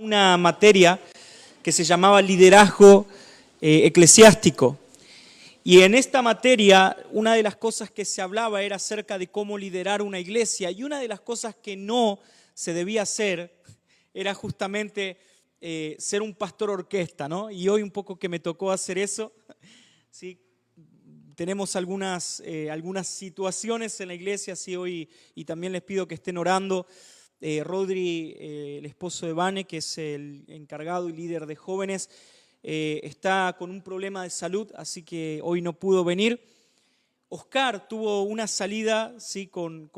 Una materia que se llamaba liderazgo eclesiástico. Y en esta materia, una de las cosas que se hablaba era acerca de cómo liderar una iglesia. Y una de las cosas que no se debía hacer era justamente ser un pastor orquesta, ¿no? Y hoy un poco que me tocó hacer eso, ¿sí? Tenemos algunas situaciones en la iglesia, ¿sí? Hoy, y también les pido que estén orando. Rodri, el esposo de Vane, que es el encargado y líder de jóvenes, está con un problema de salud, así que hoy no pudo venir. Oscar tuvo una salida, ¿sí? con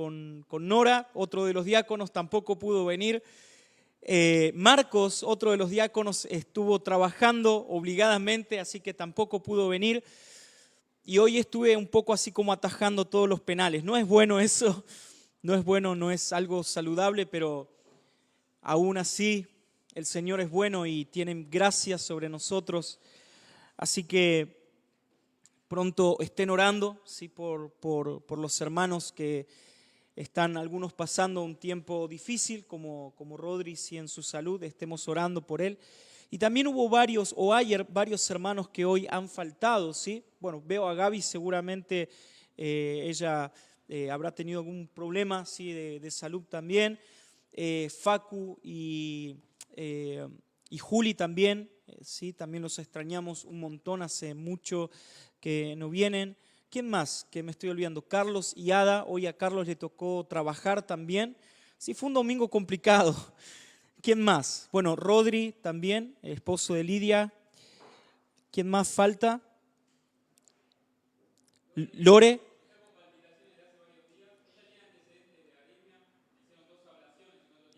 Nora, otro de los diáconos, tampoco pudo venir. Marcos, otro de los diáconos, estuvo trabajando obligadamente, así que tampoco pudo venir. Y hoy estuve un poco así como atajando todos los penales. No es bueno eso, no es bueno, no es algo saludable, pero aún así el Señor es bueno y tiene gracia sobre nosotros. Así que pronto estén orando, ¿sí? por los hermanos que están algunos pasando un tiempo difícil, como Rodri, ¿sí? En su salud, estemos orando por él. Y también hubo varios hermanos que hoy han faltado, ¿sí? Bueno, veo a Gaby, seguramente ella habrá tenido algún problema, ¿sí? de salud también. Facu y Juli también, ¿sí? También los extrañamos un montón, hace mucho que no vienen. ¿Quién más que me estoy olvidando? Carlos y Ada, hoy a Carlos le tocó trabajar también. Sí, fue un domingo complicado. ¿Quién más? Bueno, Rodri también, el esposo de Lidia. ¿Quién más falta? Lore.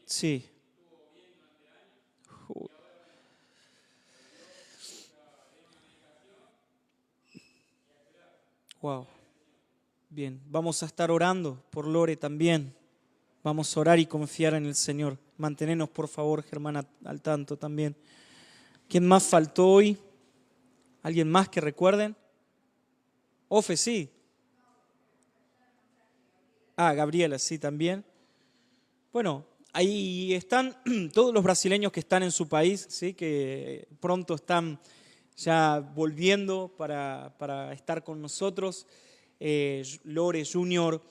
Sí. Wow. Bien, vamos a estar orando por Lore también. Vamos a orar y confiar en el Señor. Mantenernos, por favor, Germán, al tanto también. ¿Quién más faltó hoy? ¿Alguien más que recuerden? Ofe, sí. Gabriela, sí, también. Bueno, ahí están todos los brasileños que están en su país, ¿sí? Que pronto están ya volviendo para estar con nosotros. Lore Junior,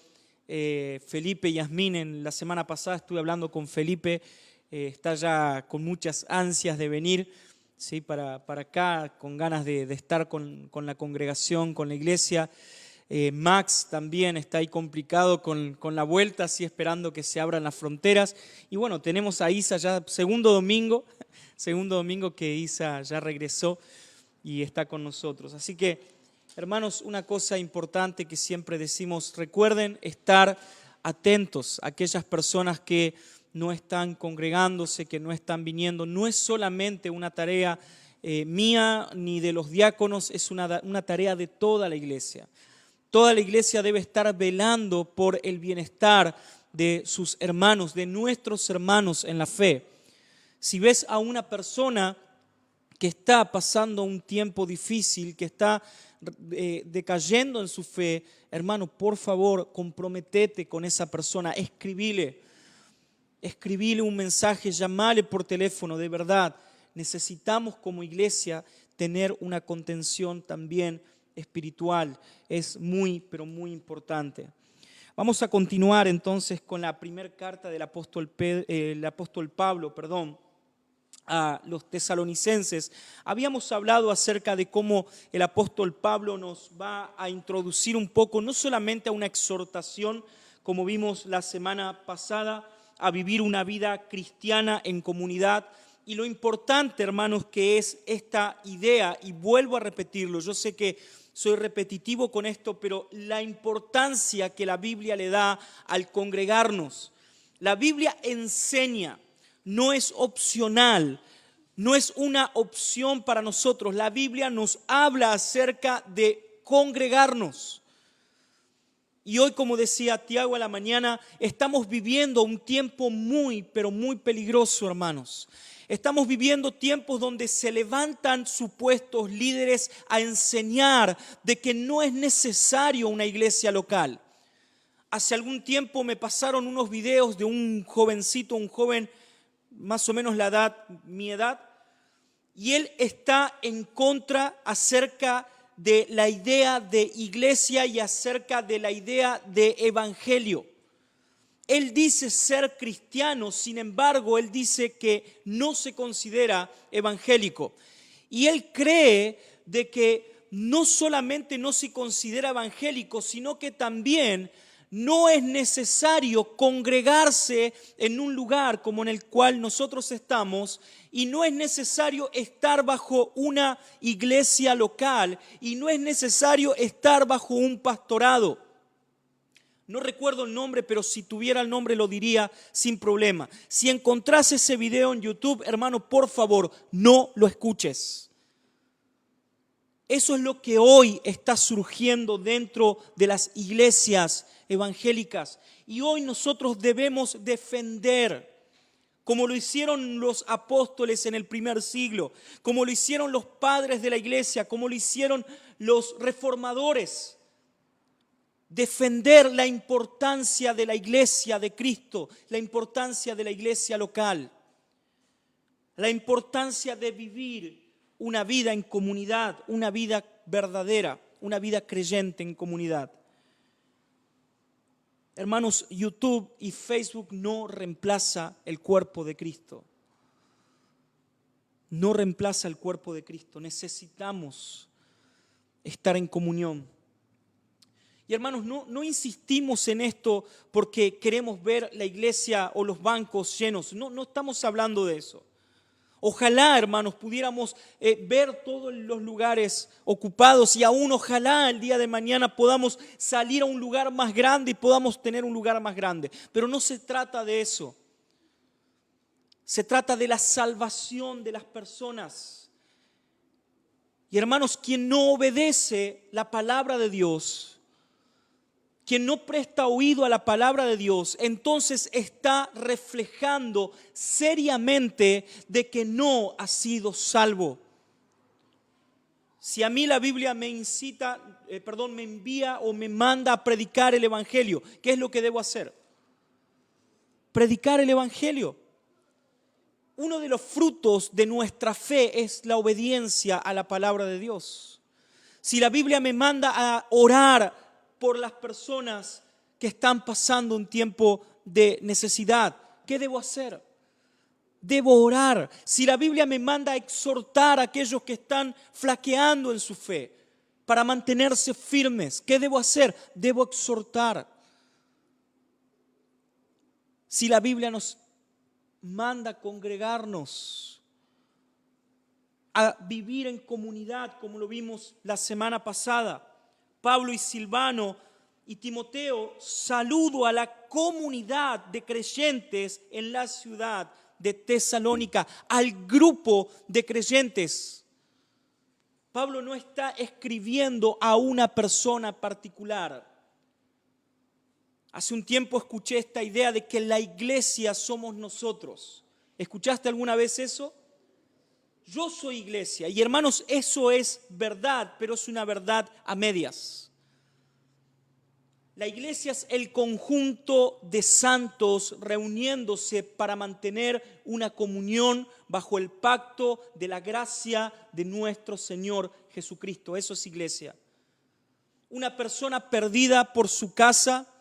Felipe y Yasmín, en la semana pasada estuve hablando con Felipe, está ya con muchas ansias de venir, ¿sí? para acá, con ganas de estar con la congregación, con la iglesia. Max también está ahí complicado con la vuelta, así esperando que se abran las fronteras. Y bueno, tenemos a Isa ya segundo domingo que Isa ya regresó y está con nosotros. Así que, hermanos, una cosa importante que siempre decimos, recuerden estar atentos a aquellas personas que no están congregándose, que no están viniendo. No es solamente una tarea mía ni de los diáconos, es una tarea de toda la iglesia. Toda la iglesia debe estar velando por el bienestar de sus hermanos, de nuestros hermanos en la fe. Si ves a una persona que está pasando un tiempo difícil, que está decayendo en su fe, hermano, por favor, comprometete con esa persona, escribile un mensaje, llamale por teléfono, de verdad. Necesitamos como iglesia tener una contención también espiritual. Es muy, pero muy importante. Vamos a continuar entonces con la primera carta del apóstol Pablo, a los tesalonicenses. Habíamos hablado acerca de cómo el apóstol Pablo nos va a introducir un poco, no solamente a una exhortación, como vimos la semana pasada, a vivir una vida cristiana en comunidad. Y lo importante, hermanos, que es esta idea, y vuelvo a repetirlo, yo sé que soy repetitivo con esto, pero la importancia que la Biblia le da al congregarnos. La Biblia enseña, no es opcional, no es una opción para nosotros. La Biblia nos habla acerca de congregarnos. Y hoy, como decía Tiago a la mañana, estamos viviendo un tiempo muy, pero muy peligroso, hermanos. Estamos viviendo tiempos donde se levantan supuestos líderes a enseñar de que no es necesario una iglesia local. Hace algún tiempo me pasaron unos videos de un joven más o menos la edad, mi edad, y él está en contra acerca de la idea de iglesia y acerca de la idea de evangelio. Él dice ser cristiano, sin embargo, él dice que no se considera evangélico. Y él cree de que no solamente no se considera evangélico, sino que también no es necesario congregarse en un lugar como en el cual nosotros estamos, y no es necesario estar bajo una iglesia local, y no es necesario estar bajo un pastorado. No recuerdo el nombre, pero si tuviera el nombre lo diría sin problema. Si encontrás ese video en YouTube, hermano, por favor, no lo escuches. Eso es lo que hoy está surgiendo dentro de las iglesias evangélicas. Y hoy nosotros debemos defender, como lo hicieron los apóstoles en el primer siglo, como lo hicieron los padres de la iglesia, como lo hicieron los reformadores. Defender la importancia de la iglesia de Cristo, la importancia de la iglesia local, la importancia de vivir una vida en comunidad, una vida verdadera, una vida creyente en comunidad. Hermanos, YouTube y Facebook no reemplaza el cuerpo de Cristo. No reemplaza el cuerpo de Cristo. Necesitamos estar en comunión. Y hermanos, no insistimos en esto porque queremos ver la iglesia o los bancos llenos. No estamos hablando de eso. Ojalá, hermanos, pudiéramos ver todos los lugares ocupados y aún ojalá el día de mañana podamos salir a un lugar más grande y podamos tener un lugar más grande. Pero no se trata de eso. Se trata de la salvación de las personas. Y hermanos, quien no obedece la palabra de Dios, quien no presta oído a la palabra de Dios, entonces está reflejando seriamente de que no ha sido salvo. Si a mí la Biblia me envía o me manda a predicar el evangelio, ¿qué es lo que debo hacer? Predicar el evangelio. Uno de los frutos de nuestra fe es la obediencia a la palabra de Dios. Si la Biblia me manda a orar por las personas que están pasando un tiempo de necesidad, ¿qué debo hacer? Debo orar. Si la Biblia me manda a exhortar a aquellos que están flaqueando en su fe para mantenerse firmes, ¿qué debo hacer? Debo exhortar. Si la Biblia nos manda a congregarnos, a vivir en comunidad, como lo vimos la semana pasada, Pablo y Silvano y Timoteo, saludo a la comunidad de creyentes en la ciudad de Tesalónica, al grupo de creyentes. Pablo no está escribiendo a una persona particular. Hace un tiempo escuché esta idea de que la iglesia somos nosotros. ¿Escuchaste alguna vez eso? Yo soy iglesia. Y hermanos, eso es verdad, pero es una verdad a medias. La iglesia es el conjunto de santos reuniéndose para mantener una comunión bajo el pacto de la gracia de nuestro Señor Jesucristo. Eso es iglesia. Una persona perdida por su casa,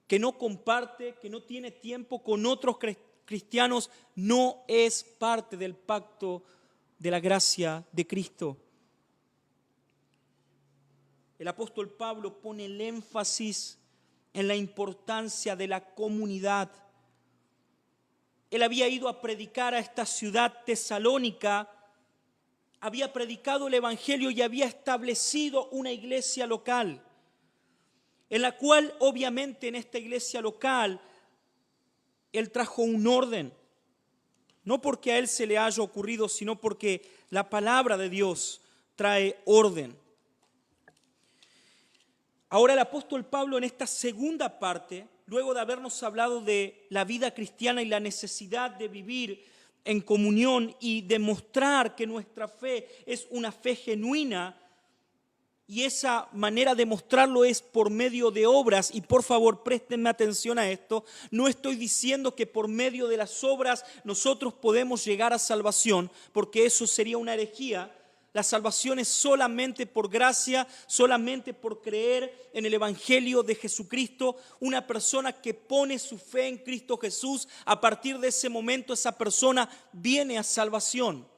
que no comparte, que no tiene tiempo con otros cristianos, no es parte del pacto de la gracia de Cristo. El apóstol Pablo pone el énfasis en la importancia de la comunidad. Él había ido a predicar a esta ciudad tesalónica, había predicado el evangelio y había establecido una iglesia local, en la cual obviamente en esta iglesia local él trajo un orden. No porque a él se le haya ocurrido, sino porque la palabra de Dios trae orden. Ahora el apóstol Pablo en esta segunda parte, luego de habernos hablado de la vida cristiana y la necesidad de vivir en comunión y demostrar que nuestra fe es una fe genuina, Y esa manera de mostrarlo es por medio de obras. Y por favor, préstenme atención a esto. No estoy diciendo que por medio de las obras nosotros podemos llegar a salvación, porque eso sería una herejía. La salvación es solamente por gracia, solamente por creer en el Evangelio de Jesucristo. Una persona que pone su fe en Cristo Jesús, a partir de ese momento esa persona viene a salvación.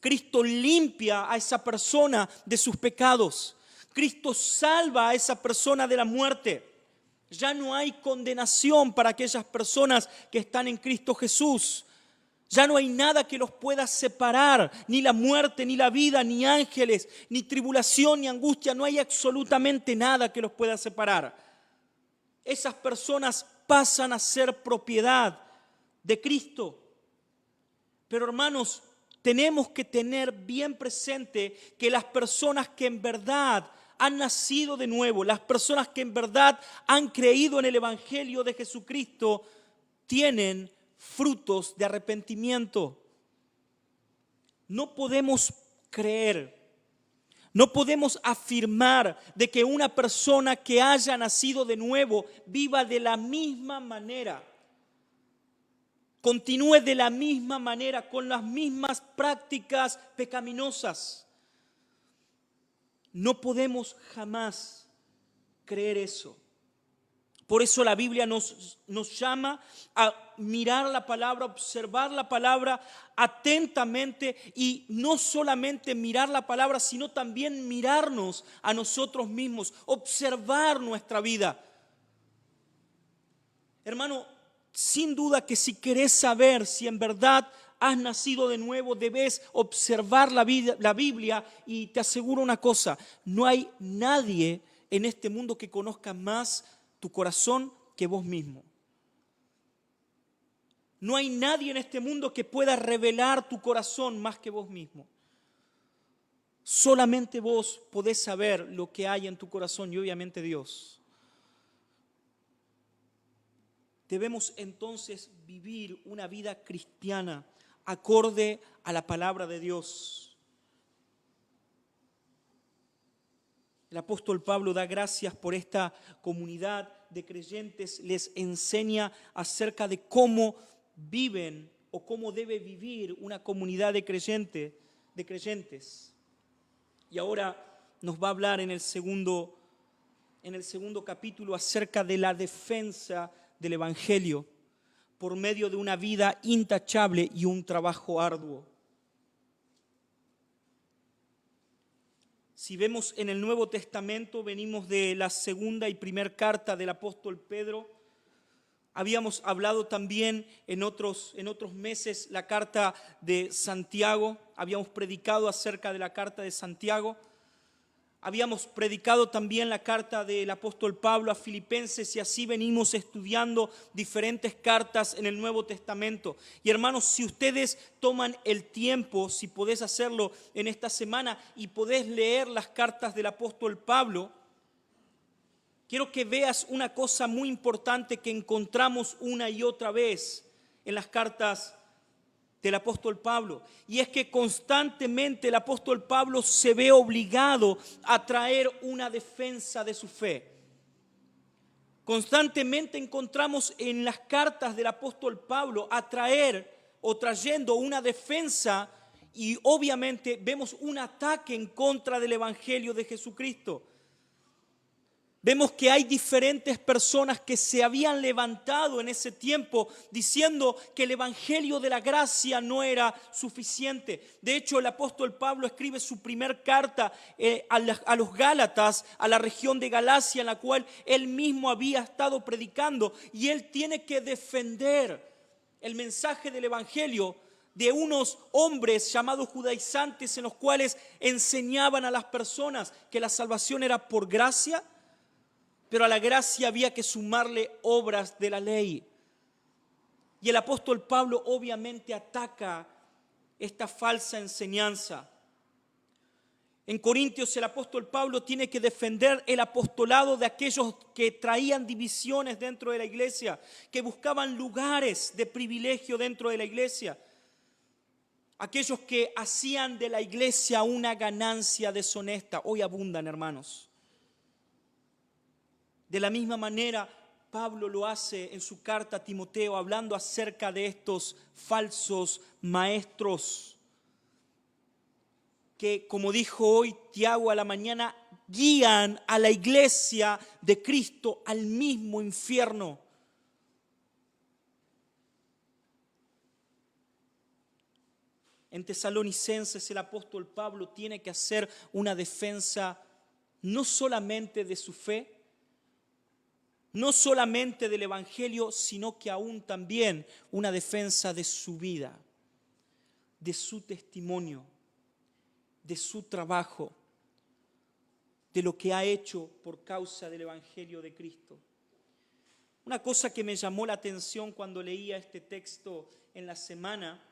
Cristo limpia a esa persona de sus pecados. Cristo salva a esa persona de la muerte. Ya no hay condenación para aquellas personas que están en Cristo Jesús. Ya no hay nada que los pueda separar, ni la muerte, ni la vida, ni ángeles, ni tribulación, ni angustia. No hay absolutamente nada que los pueda separar. Esas personas pasan a ser propiedad de Cristo. Pero hermanos, tenemos que tener bien presente que las personas que en verdad han nacido de nuevo, las personas que en verdad han creído en el Evangelio de Jesucristo, tienen frutos de arrepentimiento. No podemos creer, no podemos afirmar de que una persona que haya nacido de nuevo viva de la misma manera, continúe de la misma manera, con las mismas prácticas pecaminosas. No podemos jamás creer eso. Por eso la Biblia nos llama a mirar la palabra, observar la palabra atentamente, y no solamente mirar la palabra, sino también mirarnos a nosotros mismos, observar nuestra vida. Hermano, sin duda que si querés saber si en verdad has nacido de nuevo, debes observar la Biblia, y te aseguro una cosa: no hay nadie en este mundo que conozca más tu corazón que vos mismo. No hay nadie en este mundo que pueda revelar tu corazón más que vos mismo. Solamente vos podés saber lo que hay en tu corazón, y obviamente Dios. Debemos entonces vivir una vida cristiana acorde a la palabra de Dios. El apóstol Pablo da gracias por esta comunidad de creyentes, les enseña acerca de cómo viven o cómo debe vivir una comunidad de creyentes. Y ahora nos va a hablar en el segundo capítulo acerca de la defensa del Evangelio por medio de una vida intachable y un trabajo arduo. Si vemos en el Nuevo Testamento, venimos de la segunda y primera carta del apóstol Pedro. Habíamos hablado también en otros meses la carta de Santiago. Habíamos predicado acerca de la carta de Santiago. Habíamos predicado también la carta del apóstol Pablo a Filipenses, y así venimos estudiando diferentes cartas en el Nuevo Testamento. Y hermanos, si ustedes toman el tiempo, si podés hacerlo en esta semana y podés leer las cartas del apóstol Pablo, quiero que veas una cosa muy importante que encontramos una y otra vez en las cartas del apóstol Pablo, y es que constantemente el apóstol Pablo se ve obligado a traer una defensa de su fe. Constantemente encontramos en las cartas del apóstol Pablo trayendo una defensa, y obviamente vemos un ataque en contra del Evangelio de Jesucristo. Vemos que hay diferentes personas que se habían levantado en ese tiempo diciendo que el Evangelio de la gracia no era suficiente. De hecho, el apóstol Pablo escribe su primer carta a los Gálatas, a la región de Galacia, en la cual él mismo había estado predicando, y él tiene que defender el mensaje del Evangelio de unos hombres llamados judaizantes, en los cuales enseñaban a las personas que la salvación era por gracia, pero a la gracia había que sumarle obras de la ley. Y el apóstol Pablo obviamente ataca esta falsa enseñanza. En Corintios el apóstol Pablo tiene que defender el apostolado de aquellos que traían divisiones dentro de la iglesia, que buscaban lugares de privilegio dentro de la iglesia. Aquellos que hacían de la iglesia una ganancia deshonesta, hoy abundan, hermanos. De la misma manera, Pablo lo hace en su carta a Timoteo, hablando acerca de estos falsos maestros que, como dijo hoy Tiago a la mañana, guían a la iglesia de Cristo al mismo infierno. En Tesalonicenses el apóstol Pablo tiene que hacer una defensa no solamente de su fe, no solamente del Evangelio, sino que aún también una defensa de su vida, de su testimonio, de su trabajo, de lo que ha hecho por causa del Evangelio de Cristo. Una cosa que me llamó la atención cuando leía este texto en la semana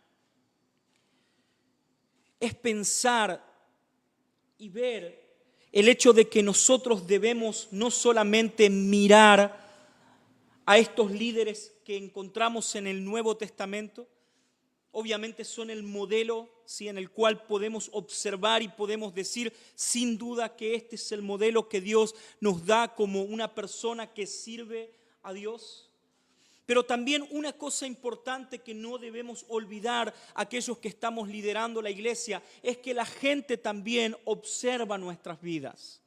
es pensar y ver el hecho de que nosotros debemos no solamente mirar a estos líderes que encontramos en el Nuevo Testamento, obviamente son el modelo, ¿sí?, en el cual podemos observar y podemos decir sin duda que este es el modelo que Dios nos da como una persona que sirve a Dios. Pero también una cosa importante que no debemos olvidar aquellos que estamos liderando la iglesia es que la gente también observa nuestras vidas.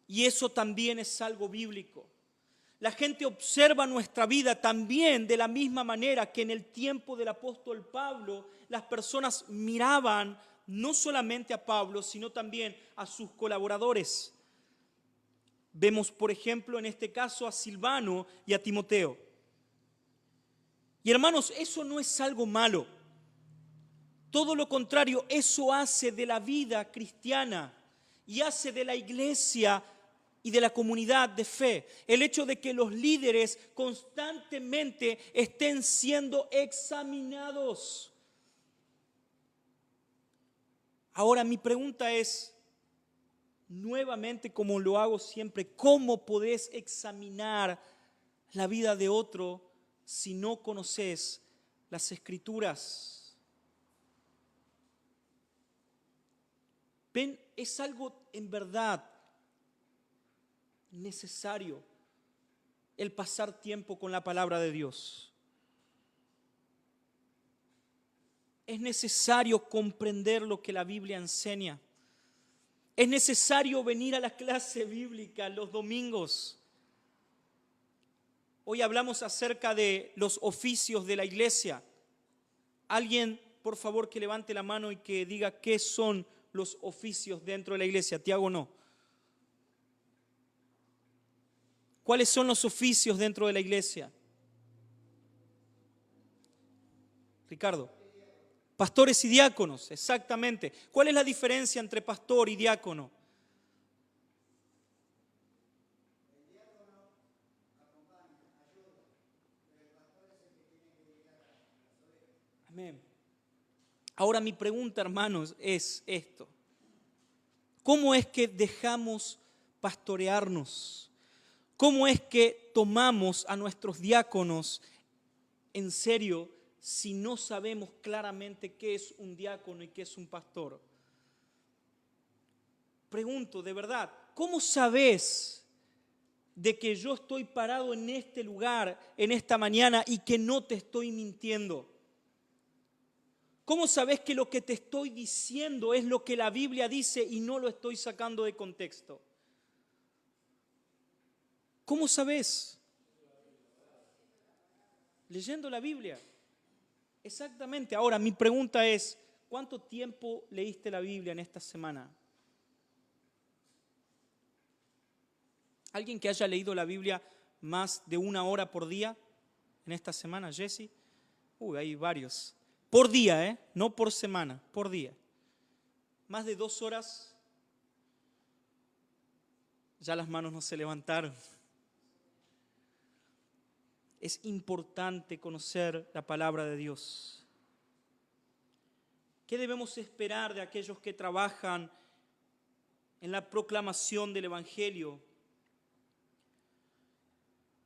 Y eso también es algo bíblico. La gente observa nuestra vida también de la misma manera que en el tiempo del apóstol Pablo las personas miraban no solamente a Pablo, sino también a sus colaboradores. Vemos, por ejemplo, en este caso a Silvano y a Timoteo. Y hermanos, eso no es algo malo. Todo lo contrario, eso hace de la vida cristiana y hace de la iglesia y de la comunidad de fe el hecho de que los líderes constantemente estén siendo examinados. Ahora, mi pregunta es, nuevamente, como lo hago siempre, ¿cómo podés examinar la vida de otro si no conoces las Escrituras? Ven, es algo en verdad necesario el pasar tiempo con la palabra de Dios. Es necesario comprender lo que la Biblia enseña. Es necesario venir a la clase bíblica los domingos. Hoy hablamos acerca de los oficios de la iglesia. Alguien, por favor, que levante la mano y que diga qué son los oficios dentro de la iglesia. Tiago, no. ¿Cuáles son los oficios dentro de la iglesia? Ricardo. Pastores y diáconos, exactamente. ¿Cuál es la diferencia entre pastor y diácono? El diácono acompaña, ayuda, pero el pastor es el que tiene que llegar a las ovejas. Amén. Ahora mi pregunta, hermanos, es esto. ¿Cómo es que dejamos pastorearnos? ¿Cómo es que tomamos a nuestros diáconos en serio si no sabemos claramente qué es un diácono y qué es un pastor? Pregunto, de verdad, ¿cómo sabes de que yo estoy parado en este lugar, en esta mañana, y que no te estoy mintiendo? ¿Cómo sabes que lo que te estoy diciendo es lo que la Biblia dice y no lo estoy sacando de contexto? ¿Cómo sabes? Leyendo la Biblia. Exactamente. Ahora, mi pregunta es, ¿cuánto tiempo leíste la Biblia en esta semana? ¿Alguien que haya leído la Biblia más de 1 hora por día en esta semana, Jesse? Hay varios. Por día, no por semana, por día. Más de 2 horas, ya las manos no se levantaron. Es importante conocer la palabra de Dios. ¿Qué debemos esperar de aquellos que trabajan en la proclamación del Evangelio?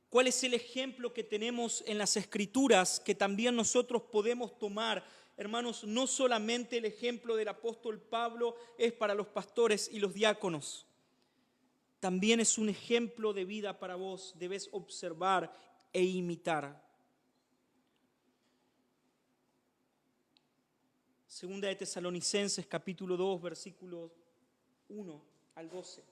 ¿Cuál es el ejemplo que tenemos en las Escrituras que también nosotros podemos tomar hermanos, no solamente el ejemplo del apóstol Pablo es para los pastores y los diáconos. También es un ejemplo de vida para vos. Debes observar e imitar. Segunda de Tesalonicenses, capítulo 2, versículos 1 al 12.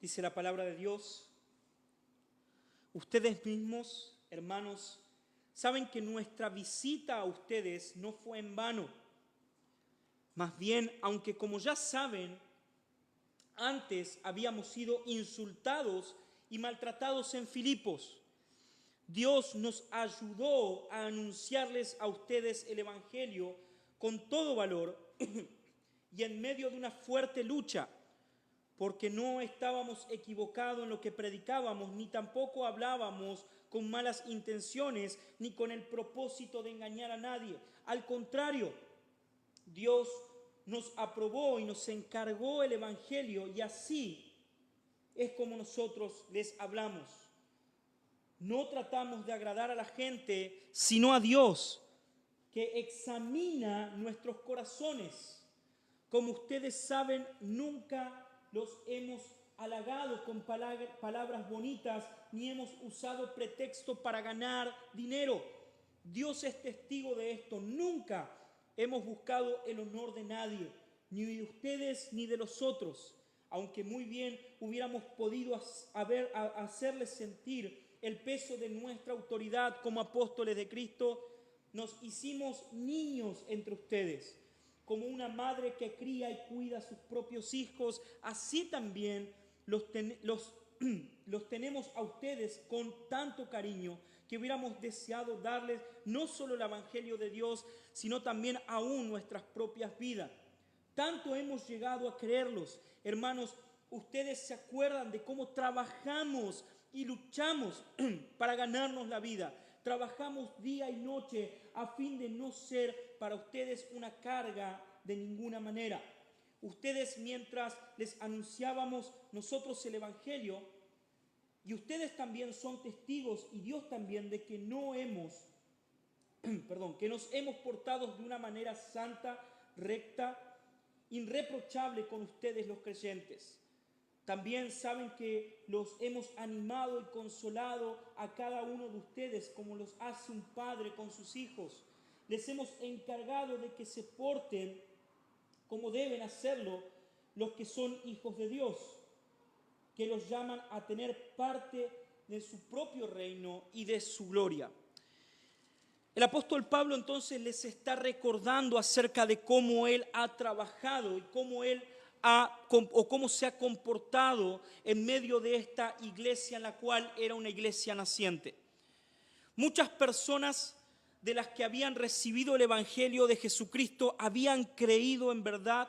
Dice la palabra de Dios: ustedes mismos, hermanos, saben que nuestra visita a ustedes no fue en vano. Más bien, aunque como ya saben, antes habíamos sido insultados y maltratados en Filipos, Dios nos ayudó a anunciarles a ustedes el Evangelio con todo valor y en medio de una fuerte lucha, porque no estábamos equivocados en lo que predicábamos, ni tampoco hablábamos con malas intenciones, ni con el propósito de engañar a nadie. Al contrario, Dios nos aprobó y nos encargó el Evangelio, y así es como nosotros les hablamos. No tratamos de agradar a la gente, sino a Dios, que examina nuestros corazones. Como ustedes saben, nunca los hemos halagado con palabras bonitas, ni hemos usado pretexto para ganar dinero. Dios es testigo de esto. Nunca hemos buscado el honor de nadie, ni de ustedes ni de los otros, aunque muy bien hubiéramos podido hacerles sentir el peso de nuestra autoridad como apóstoles de Cristo. Nos hicimos niños entre ustedes. Como una madre que cría y cuida a sus propios hijos, así también los tenemos a ustedes con tanto cariño que hubiéramos deseado darles no solo el Evangelio de Dios, sino también aún nuestras propias vidas. Tanto hemos llegado a creerlos. Hermanos, ustedes se acuerdan de cómo trabajamos y luchamos para ganarnos la vida. Trabajamos día y noche a fin de no ser para ustedes una carga de ninguna manera. Ustedes, mientras les anunciábamos nosotros el Evangelio, y ustedes también son testigos, y Dios también, de que que nos hemos portado de una manera santa, recta, irreprochable con ustedes los creyentes. También saben que los hemos animado y consolado a cada uno de ustedes como los hace un padre con sus hijos. Les hemos encargado de que se porten como deben hacerlo los que son hijos de Dios, que los llaman a tener parte de su propio reino y de su gloria. El apóstol Pablo entonces les está recordando acerca de cómo él ha trabajado y cómo se ha comportado en medio de esta iglesia, en la cual era una iglesia naciente. Muchas personas de las que habían recibido el Evangelio de Jesucristo habían creído en verdad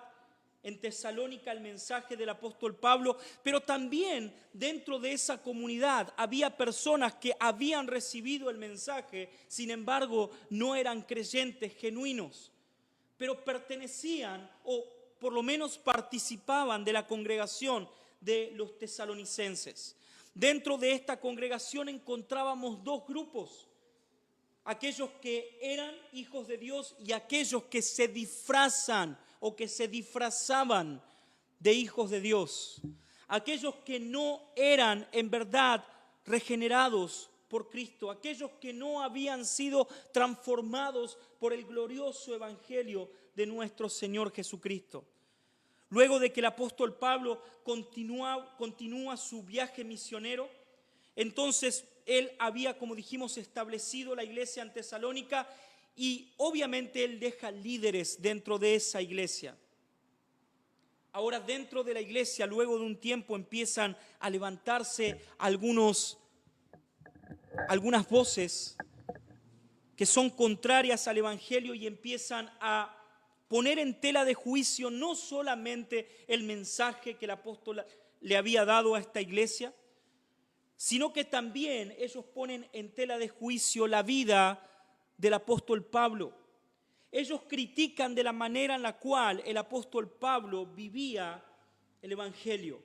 en Tesalónica el mensaje del apóstol Pablo, pero también dentro de esa comunidad había personas que habían recibido el mensaje, sin embargo no eran creyentes genuinos, pero pertenecían o por lo menos participaban de la congregación de los tesalonicenses. Dentro de esta congregación encontrábamos dos grupos: aquellos que eran hijos de Dios y aquellos que se disfrazan o que se disfrazaban de hijos de Dios. Aquellos que no eran en verdad regenerados por Cristo, aquellos que no habían sido transformados por el glorioso evangelio de nuestro Señor Jesucristo. Luego de que el apóstol Pablo continúa su viaje misionero, entonces él había, como dijimos, establecido la iglesia en Tesalónica, y obviamente él deja líderes dentro de esa iglesia. Ahora, dentro de la iglesia, luego de un tiempo, empiezan a levantarse algunas voces que son contrarias al evangelio y empiezan a poner en tela de juicio no solamente el mensaje que el apóstol le había dado a esta iglesia, sino que también ellos ponen en tela de juicio la vida del apóstol Pablo. Ellos critican de la manera en la cual el apóstol Pablo vivía el evangelio.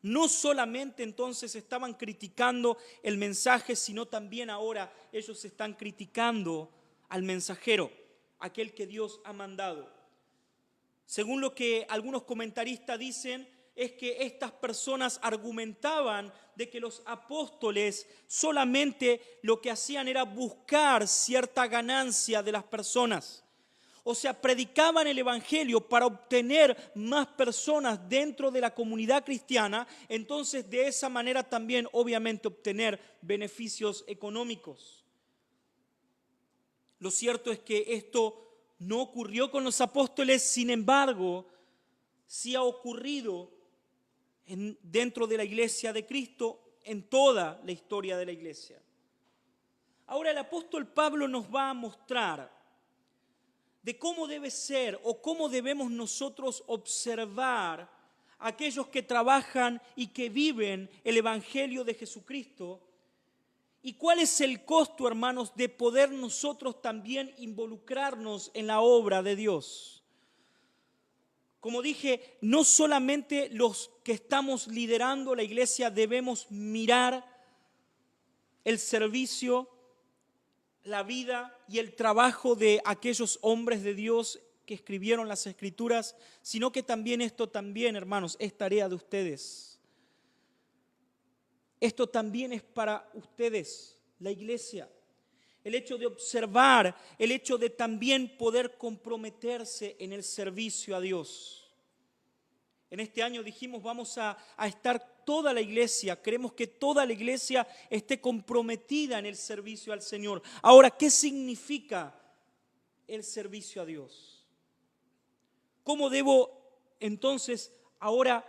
No solamente entonces estaban criticando el mensaje, sino también ahora ellos están criticando al mensajero, aquel que Dios ha mandado. Según lo que algunos comentaristas dicen, es que estas personas argumentaban de que los apóstoles solamente lo que hacían era buscar cierta ganancia de las personas. O sea, predicaban el evangelio para obtener más personas dentro de la comunidad cristiana, entonces de esa manera también obviamente obtener beneficios económicos. Lo cierto es que esto no ocurrió con los apóstoles, sin embargo, sí ha ocurrido dentro de la iglesia de Cristo en toda la historia de la iglesia. Ahora el apóstol Pablo nos va a mostrar de cómo debe ser o cómo debemos nosotros observar a aquellos que trabajan y que viven el evangelio de Jesucristo. ¿Y cuál es el costo, hermanos, de poder nosotros también involucrarnos en la obra de Dios? Como dije, no solamente los que estamos liderando la iglesia debemos mirar el servicio, la vida y el trabajo de aquellos hombres de Dios que escribieron las Escrituras, sino que también esto también, hermanos, es tarea de ustedes. Esto también es para ustedes, la iglesia. El hecho de observar, el hecho de también poder comprometerse en el servicio a Dios. En este año dijimos, vamos a estar toda la iglesia, queremos que toda la iglesia esté comprometida en el servicio al Señor. Ahora, ¿qué significa el servicio a Dios? ¿Cómo debo entonces ahora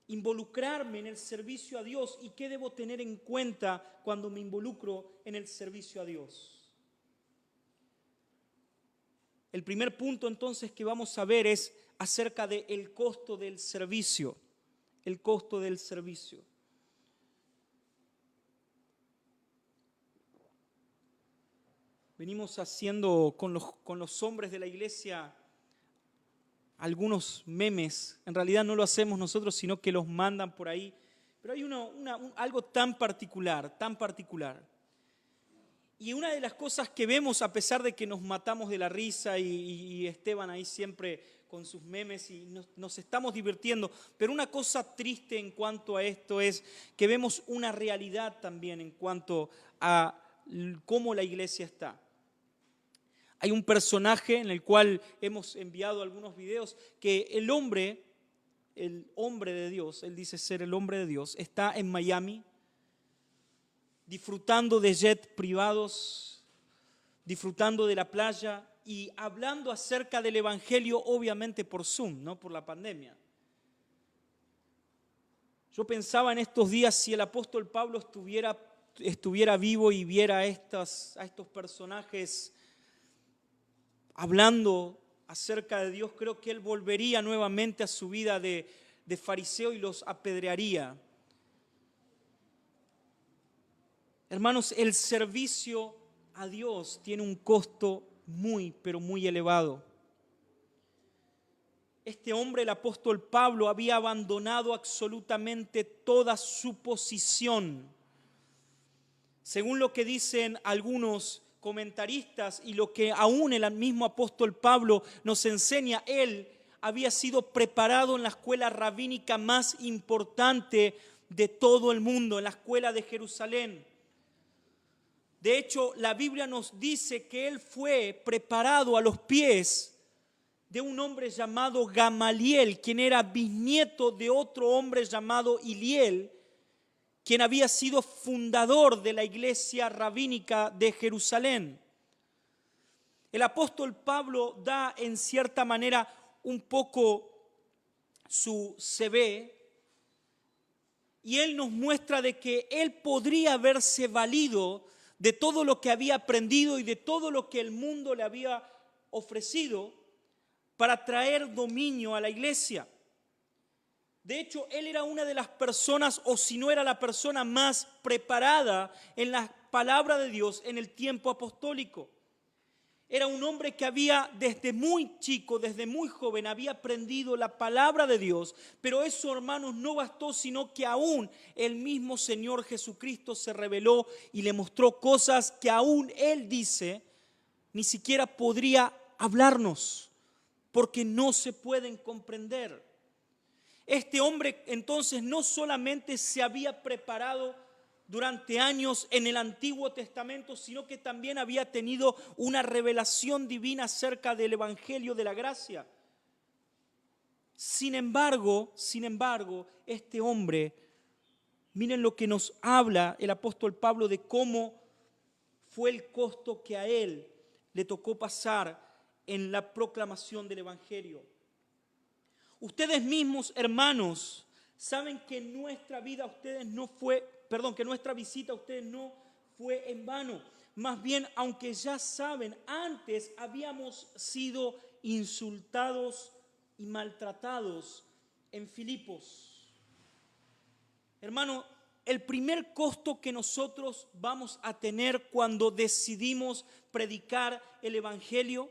involucrarme en el servicio a Dios y qué debo tener en cuenta cuando me involucro en el servicio a Dios? El primer punto entonces que vamos a ver es acerca del costo del servicio, el costo del servicio. Venimos haciendo con los hombres de la iglesia algunos memes. En realidad no lo hacemos nosotros, sino que los mandan por ahí. Pero hay algo tan particular. Y una de las cosas que vemos, a pesar de que nos matamos de la risa y Esteban ahí siempre con sus memes y nos estamos divirtiendo, pero una cosa triste en cuanto a esto es que vemos una realidad también en cuanto a cómo la iglesia está. Hay un personaje en el cual hemos enviado algunos videos que el hombre de Dios, él dice ser el hombre de Dios, está en Miami disfrutando de jets privados, disfrutando de la playa y hablando acerca del evangelio, obviamente por Zoom, no por la pandemia. Yo pensaba en estos días, si el apóstol Pablo estuviera vivo y viera a estos personajes hablando acerca de Dios, creo que él volvería nuevamente a su vida de fariseo y los apedrearía. Hermanos, el servicio a Dios tiene un costo muy, pero muy elevado. Este hombre, el apóstol Pablo, había abandonado absolutamente toda su posición. Según lo que dicen algunos comentaristas y lo que aún el mismo apóstol Pablo nos enseña, él había sido preparado en la escuela rabínica más importante de todo el mundo, en la escuela de Jerusalén. De hecho, la Biblia nos dice que él fue preparado a los pies de un hombre llamado Gamaliel, quien era bisnieto de otro hombre llamado Hiliel, quien había sido fundador de la iglesia rabínica de Jerusalén. El apóstol Pablo da en cierta manera un poco su CV y él nos muestra de que él podría haberse valido de todo lo que había aprendido y de todo lo que el mundo le había ofrecido para traer dominio a la iglesia. De hecho, él era una de las personas, o si no era la persona más preparada en la palabra de Dios en el tiempo apostólico. Era un hombre que había desde muy chico, desde muy joven, había aprendido la palabra de Dios. Pero eso, hermanos, no bastó, sino que aún el mismo Señor Jesucristo se reveló y le mostró cosas que aún él dice, ni siquiera podría hablarnos, porque no se pueden comprender. Este hombre entonces no solamente se había preparado durante años en el Antiguo Testamento, sino que también había tenido una revelación divina acerca del Evangelio de la gracia. Sin embargo, este hombre, miren lo que nos habla el apóstol Pablo de cómo fue el costo que a él le tocó pasar en la proclamación del Evangelio. Ustedes mismos, hermanos, saben que nuestra vida a ustedes no fue, que nuestra visita a ustedes no fue en vano. Más bien, aunque ya saben, antes habíamos sido insultados y maltratados en Filipos. Hermano, el primer costo que nosotros vamos a tener cuando decidimos predicar el Evangelio,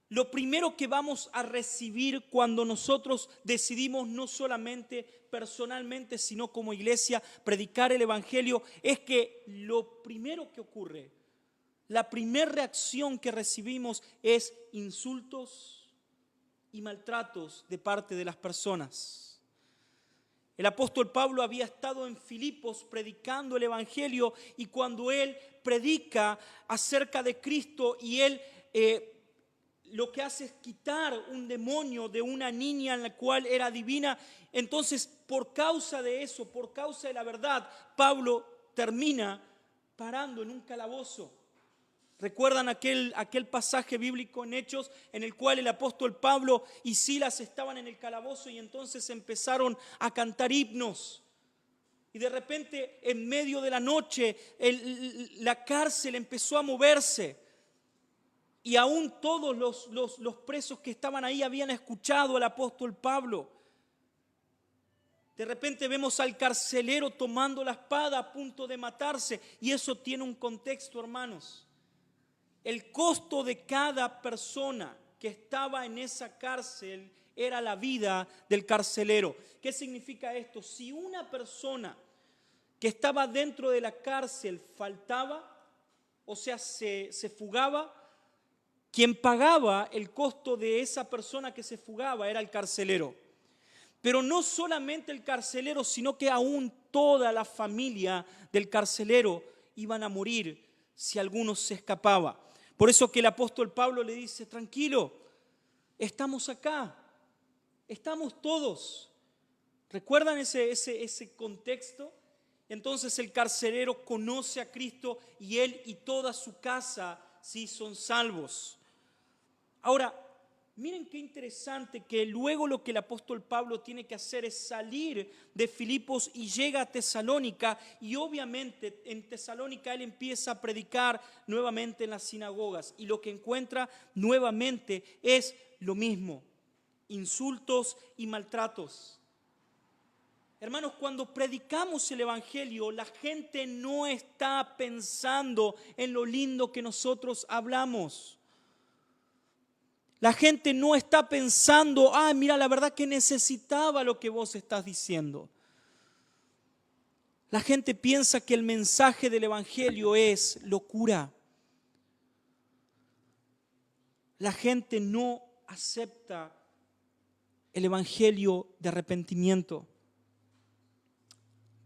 lo primero que vamos a recibir cuando nosotros decidimos no solamente personalmente, sino como iglesia, predicar el Evangelio, es que lo primero que ocurre, la primera reacción que recibimos es insultos y maltratos de parte de las personas. El apóstol Pablo había estado en Filipos predicando el Evangelio, y cuando él predica acerca de Cristo y él lo que hace es quitar un demonio de una niña en la cual era divina, entonces por causa de eso, por causa de la verdad, Pablo termina parando en un calabozo. ¿Recuerdan aquel pasaje bíblico en Hechos en el cual el apóstol Pablo y Silas estaban en el calabozo y entonces empezaron a cantar himnos? Y de repente, en medio de la noche, la cárcel empezó a moverse. Y aún todos los presos que estaban ahí habían escuchado al apóstol Pablo. De repente vemos al carcelero tomando la espada a punto de matarse. Y eso tiene un contexto, hermanos. El costo de cada persona que estaba en esa cárcel era la vida del carcelero. ¿Qué significa esto? Si una persona que estaba dentro de la cárcel faltaba, o sea, se fugaba, quien pagaba el costo de esa persona que se fugaba era el carcelero. Pero no solamente el carcelero, sino que aún toda la familia del carcelero iban a morir si alguno se escapaba. Por eso que el apóstol Pablo le dice, tranquilo, estamos acá, estamos todos. ¿Recuerdan ese contexto? Entonces el carcelero conoce a Cristo y él y toda su casa sí son salvos. Ahora, miren qué interesante que luego lo que el apóstol Pablo tiene que hacer es salir de Filipos y llega a Tesalónica, y obviamente en Tesalónica él empieza a predicar nuevamente en las sinagogas, y lo que encuentra nuevamente es lo mismo, insultos y maltratos. Hermanos, cuando predicamos el Evangelio, la gente no está pensando en lo lindo que nosotros hablamos. La gente no está pensando, mira, la verdad que necesitaba lo que vos estás diciendo. La gente piensa que el mensaje del Evangelio es locura. La gente no acepta el Evangelio de arrepentimiento.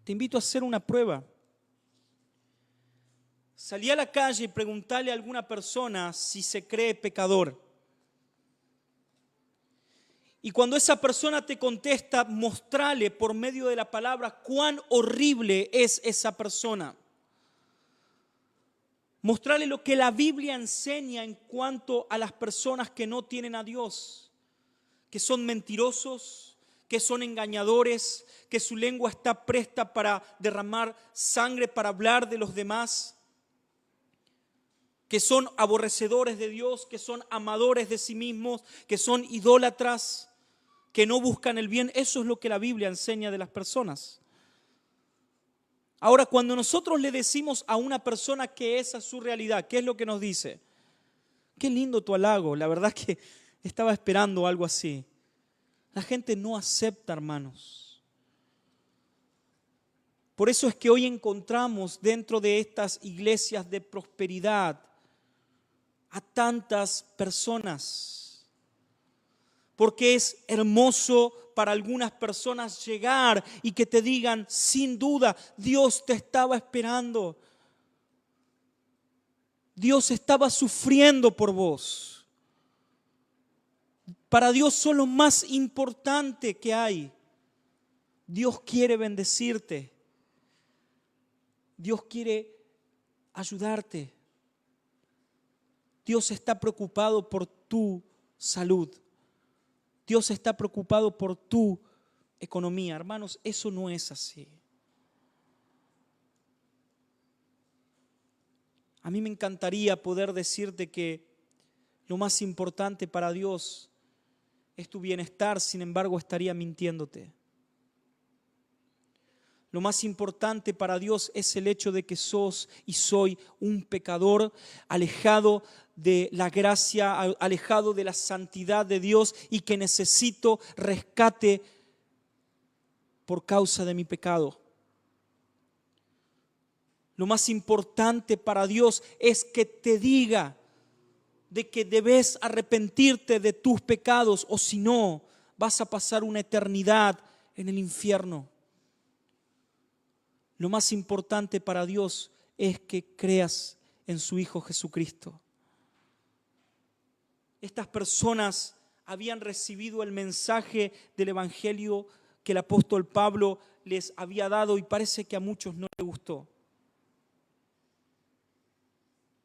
Te invito a hacer una prueba. Salí a la calle y preguntarle a alguna persona si se cree pecador. Y cuando esa persona te contesta, mostrale por medio de la palabra cuán horrible es esa persona. Mostrarle lo que la Biblia enseña en cuanto a las personas que no tienen a Dios, que son mentirosos, que son engañadores, que su lengua está presta para derramar sangre, para hablar de los demás. que son aborrecedores de Dios, que son amadores de sí mismos, que son idólatras, que no buscan el bien. Eso es lo que la Biblia enseña de las personas. Ahora, cuando nosotros le decimos a una persona que esa es su realidad, ¿qué es lo que nos dice? Qué lindo tu halago, la verdad que estaba esperando algo así. La gente no acepta, hermanos. Por eso es que hoy encontramos dentro de estas iglesias de prosperidad a tantas personas. Porque es hermoso para algunas personas llegar y que te digan, sin duda, Dios te estaba esperando. Dios estaba sufriendo por vos. Para Dios sos lo más importante que hay. Dios quiere bendecirte. Dios quiere ayudarte. Dios está preocupado por tu salud. Dios está preocupado por tu economía. Hermanos, eso no es así. A mí me encantaría poder decirte que lo más importante para Dios es tu bienestar, sin embargo estaría mintiéndote. Lo más importante para Dios es el hecho de que sos y soy un pecador alejado de la gracia, alejado de la santidad de Dios y que necesito rescate por causa de mi pecado. Lo más importante para Dios es que te diga de que debes arrepentirte de tus pecados o si no, vas a pasar una eternidad en el infierno. Lo más importante para Dios es que creas en su Hijo Jesucristo. Estas personas habían recibido el mensaje del Evangelio que el apóstol Pablo les había dado y parece que a muchos no les gustó.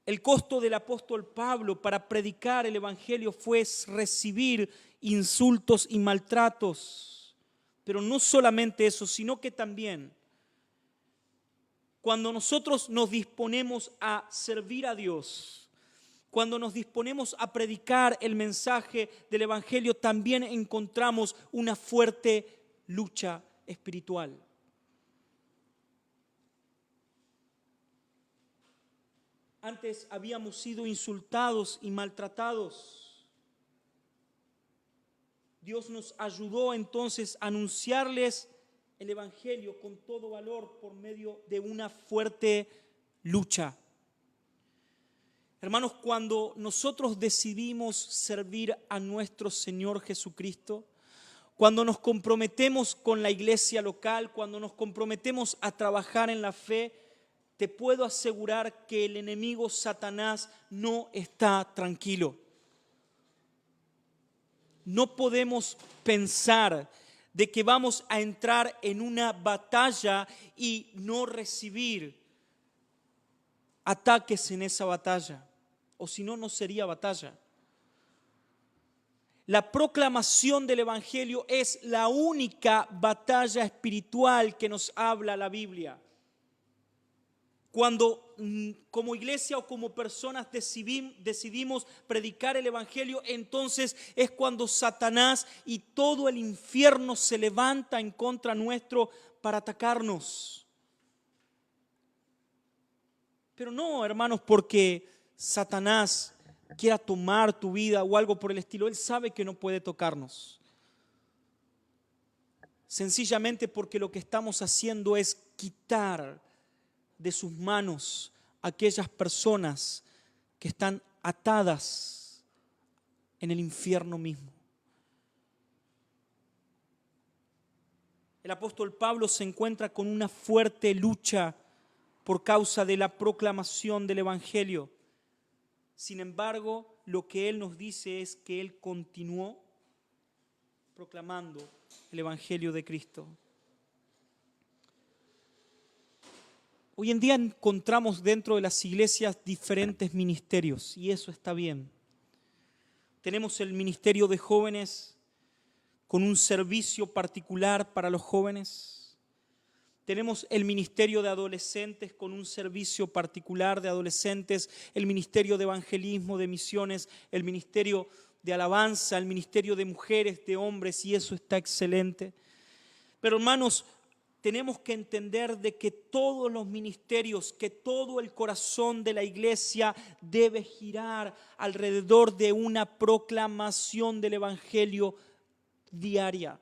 El costo del apóstol Pablo para predicar el Evangelio fue recibir insultos y maltratos. Pero no solamente eso, sino que también cuando nosotros nos disponemos a servir a Dios, cuando nos disponemos a predicar el mensaje del Evangelio, también encontramos una fuerte lucha espiritual. Antes habíamos sido insultados y maltratados. Dios nos ayudó entonces a anunciarles el Evangelio con todo valor por medio de una fuerte lucha. Hermanos, cuando nosotros decidimos servir a nuestro Señor Jesucristo, cuando nos comprometemos con la iglesia local, cuando nos comprometemos a trabajar en la fe, te puedo asegurar que el enemigo Satanás no está tranquilo. No podemos pensar de que vamos a entrar en una batalla y no recibir ataques en esa batalla, o si no, no sería batalla. La proclamación del Evangelio es la única batalla espiritual que nos habla la Biblia. Cuando como iglesia o como personas decidimos predicar el Evangelio, entonces es cuando Satanás y todo el infierno se levanta en contra nuestro para atacarnos. Pero no, hermanos, porque Satanás quiera tomar tu vida o algo por el estilo. Él sabe que no puede tocarnos. Sencillamente porque lo que estamos haciendo es quitar de sus manos aquellas personas que están atadas en el infierno mismo. El apóstol Pablo se encuentra con una fuerte lucha por causa de la proclamación del Evangelio. Sin embargo, lo que él nos dice es que él continuó proclamando el Evangelio de Cristo. Hoy en día encontramos dentro de las iglesias diferentes ministerios y eso está bien. Tenemos el ministerio de jóvenes con un servicio particular para los jóvenes. Tenemos el ministerio de adolescentes con un servicio particular de adolescentes, el ministerio de evangelismo, de misiones, el ministerio de alabanza, el ministerio de mujeres, de hombres, y eso está excelente. Pero hermanos, tenemos que entender de que todos los ministerios, que todo el corazón de la iglesia debe girar alrededor de una proclamación del evangelio diaria,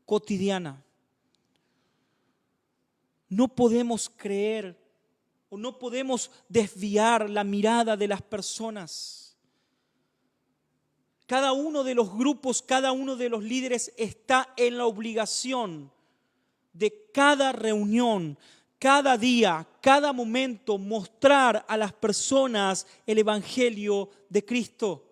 cotidiana. No podemos creer o no podemos desviar la mirada de las personas. Cada uno de los grupos, cada uno de los líderes está en la obligación de cada reunión, cada día, cada momento, mostrar a las personas el evangelio de Cristo.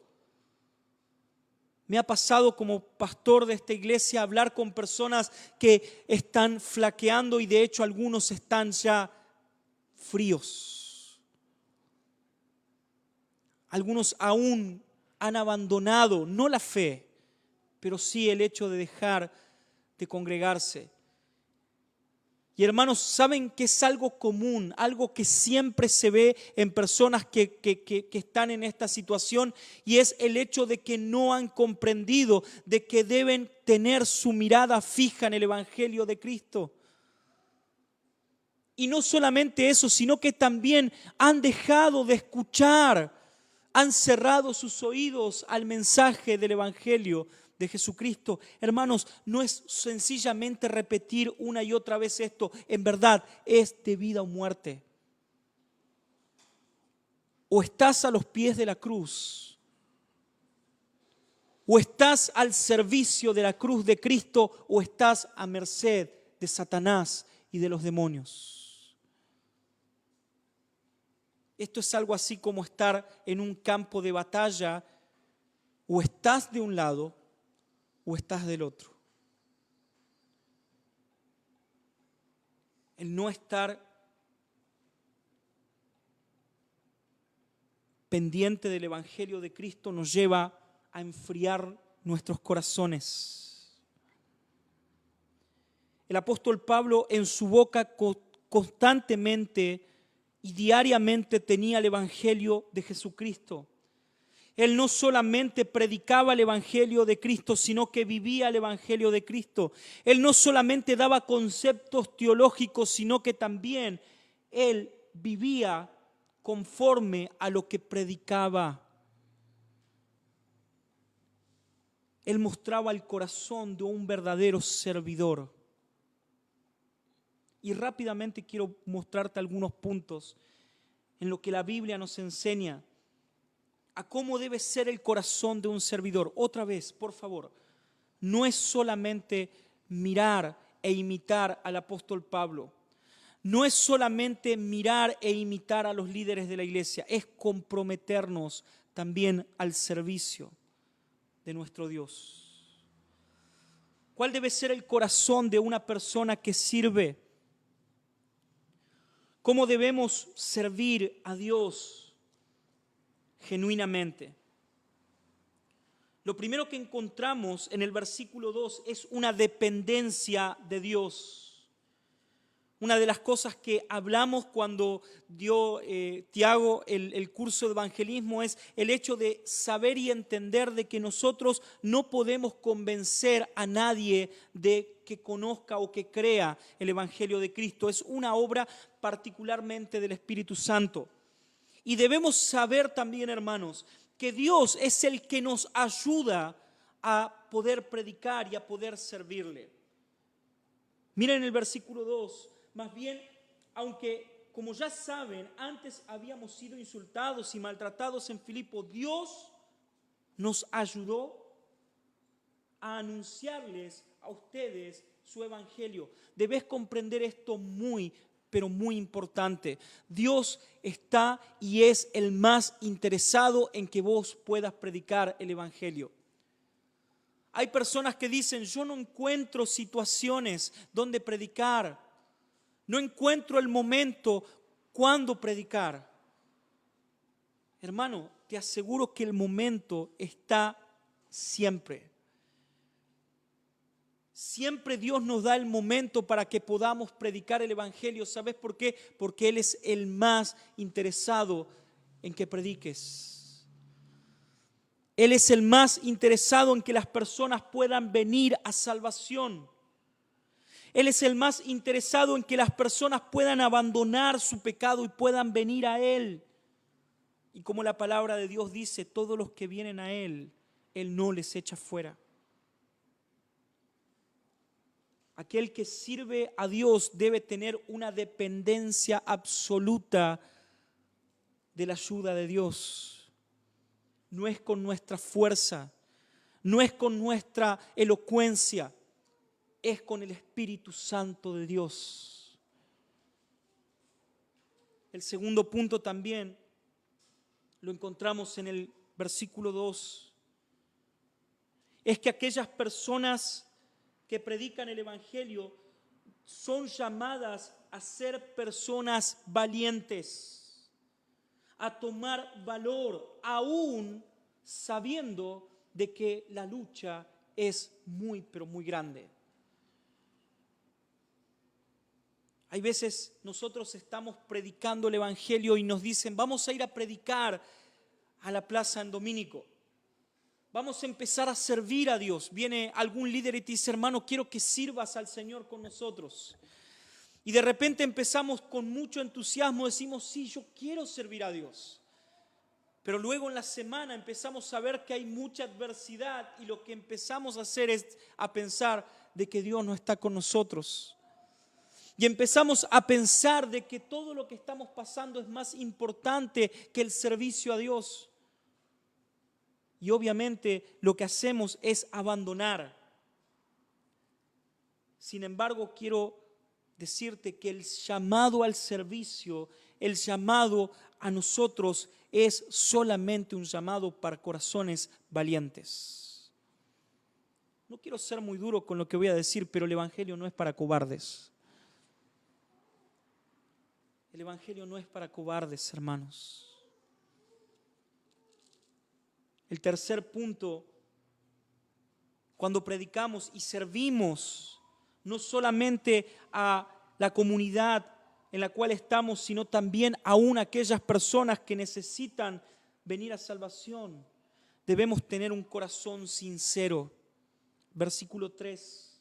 Me ha pasado como pastor de esta iglesia hablar con personas que están flaqueando y de hecho algunos están ya fríos. Algunos aún han abandonado, no la fe, pero sí el hecho de dejar de congregarse. Y hermanos, saben que es algo común, algo que siempre se ve en personas que están en esta situación, y es el hecho de que no han comprendido de que deben tener su mirada fija en el evangelio de Cristo. Y no solamente eso, sino que también han dejado de escuchar, han cerrado sus oídos al mensaje del evangelio de Jesucristo. Hermanos, no es sencillamente repetir una y otra vez esto, en verdad es de vida o muerte. O estás a los pies de la cruz, o estás al servicio de la cruz de Cristo, o estás a merced de Satanás y de los demonios. Esto es algo así como estar en un campo de batalla, o estás de un lado o estás del otro. El no estar pendiente del evangelio de Cristo nos lleva a enfriar nuestros corazones. El apóstol Pablo en su boca constantemente y diariamente tenía el evangelio de Jesucristo. Él no solamente predicaba el evangelio de Cristo, sino que vivía el evangelio de Cristo. Él no solamente daba conceptos teológicos, sino que también él vivía conforme a lo que predicaba. Él mostraba el corazón de un verdadero servidor. Y rápidamente quiero mostrarte algunos puntos en lo que la Biblia nos enseña a cómo debe ser el corazón de un servidor. Otra vez, por favor, no es solamente mirar e imitar al apóstol Pablo. No es solamente mirar e imitar a los líderes de la iglesia. Es comprometernos también al servicio de nuestro Dios. ¿Cuál debe ser el corazón de una persona que sirve? ¿Cómo debemos servir a Dios genuinamente? Lo primero que encontramos en el versículo 2 es una dependencia de Dios. Una de las cosas que hablamos cuando dio Tiago el curso de evangelismo es el hecho de saber y entender de que nosotros no podemos convencer a nadie de que conozca o que crea el evangelio de Cristo. Es una obra particularmente del Espíritu Santo. Y debemos saber también, hermanos, que Dios es el que nos ayuda a poder predicar y a poder servirle. Miren el versículo 2, más bien, aunque como ya saben, antes habíamos sido insultados y maltratados en Filipo, Dios nos ayudó a anunciarles a ustedes su evangelio. Debes comprender esto pero muy importante. Dios está y es el más interesado en que vos puedas predicar el evangelio. Hay personas que dicen, yo no encuentro situaciones donde predicar, no encuentro el momento cuando predicar. Hermano, te aseguro que el momento está siempre. Siempre Dios nos da el momento para que podamos predicar el Evangelio. ¿Sabes por qué? Porque Él es el más interesado en que prediques. Él es el más interesado en que las personas puedan venir a salvación. Él es el más interesado en que las personas puedan abandonar su pecado y puedan venir a Él. Y como la palabra de Dios dice, todos los que vienen a Él, Él no les echa fuera. Aquel que sirve a Dios debe tener una dependencia absoluta de la ayuda de Dios. No es con nuestra fuerza, no es con nuestra elocuencia, es con el Espíritu Santo de Dios. El segundo punto también lo encontramos en el versículo 2. Es que aquellas personas que predican el Evangelio son llamadas a ser personas valientes, a tomar valor, aún sabiendo de que la lucha es muy, pero muy grande. Hay veces nosotros estamos predicando el Evangelio y nos dicen, vamos a ir a predicar a la plaza en Domínico. Vamos a empezar a servir a Dios. Viene algún líder y te dice, hermano, quiero que sirvas al Señor con nosotros. Y de repente empezamos con mucho entusiasmo, decimos, sí, yo quiero servir a Dios. Pero luego en la semana empezamos a ver que hay mucha adversidad y lo que empezamos a hacer es a pensar de que Dios no está con nosotros. Y empezamos a pensar de que todo lo que estamos pasando es más importante que el servicio a Dios. Y obviamente lo que hacemos es abandonar. Sin embargo, quiero decirte que el llamado al servicio, el llamado a nosotros es solamente un llamado para corazones valientes. No quiero ser muy duro con lo que voy a decir, pero el Evangelio no es para cobardes. El Evangelio no es para cobardes, hermanos. El tercer punto, cuando predicamos y servimos no solamente a la comunidad en la cual estamos, sino también aún a aquellas personas que necesitan venir a salvación, debemos tener un corazón sincero. Versículo 3.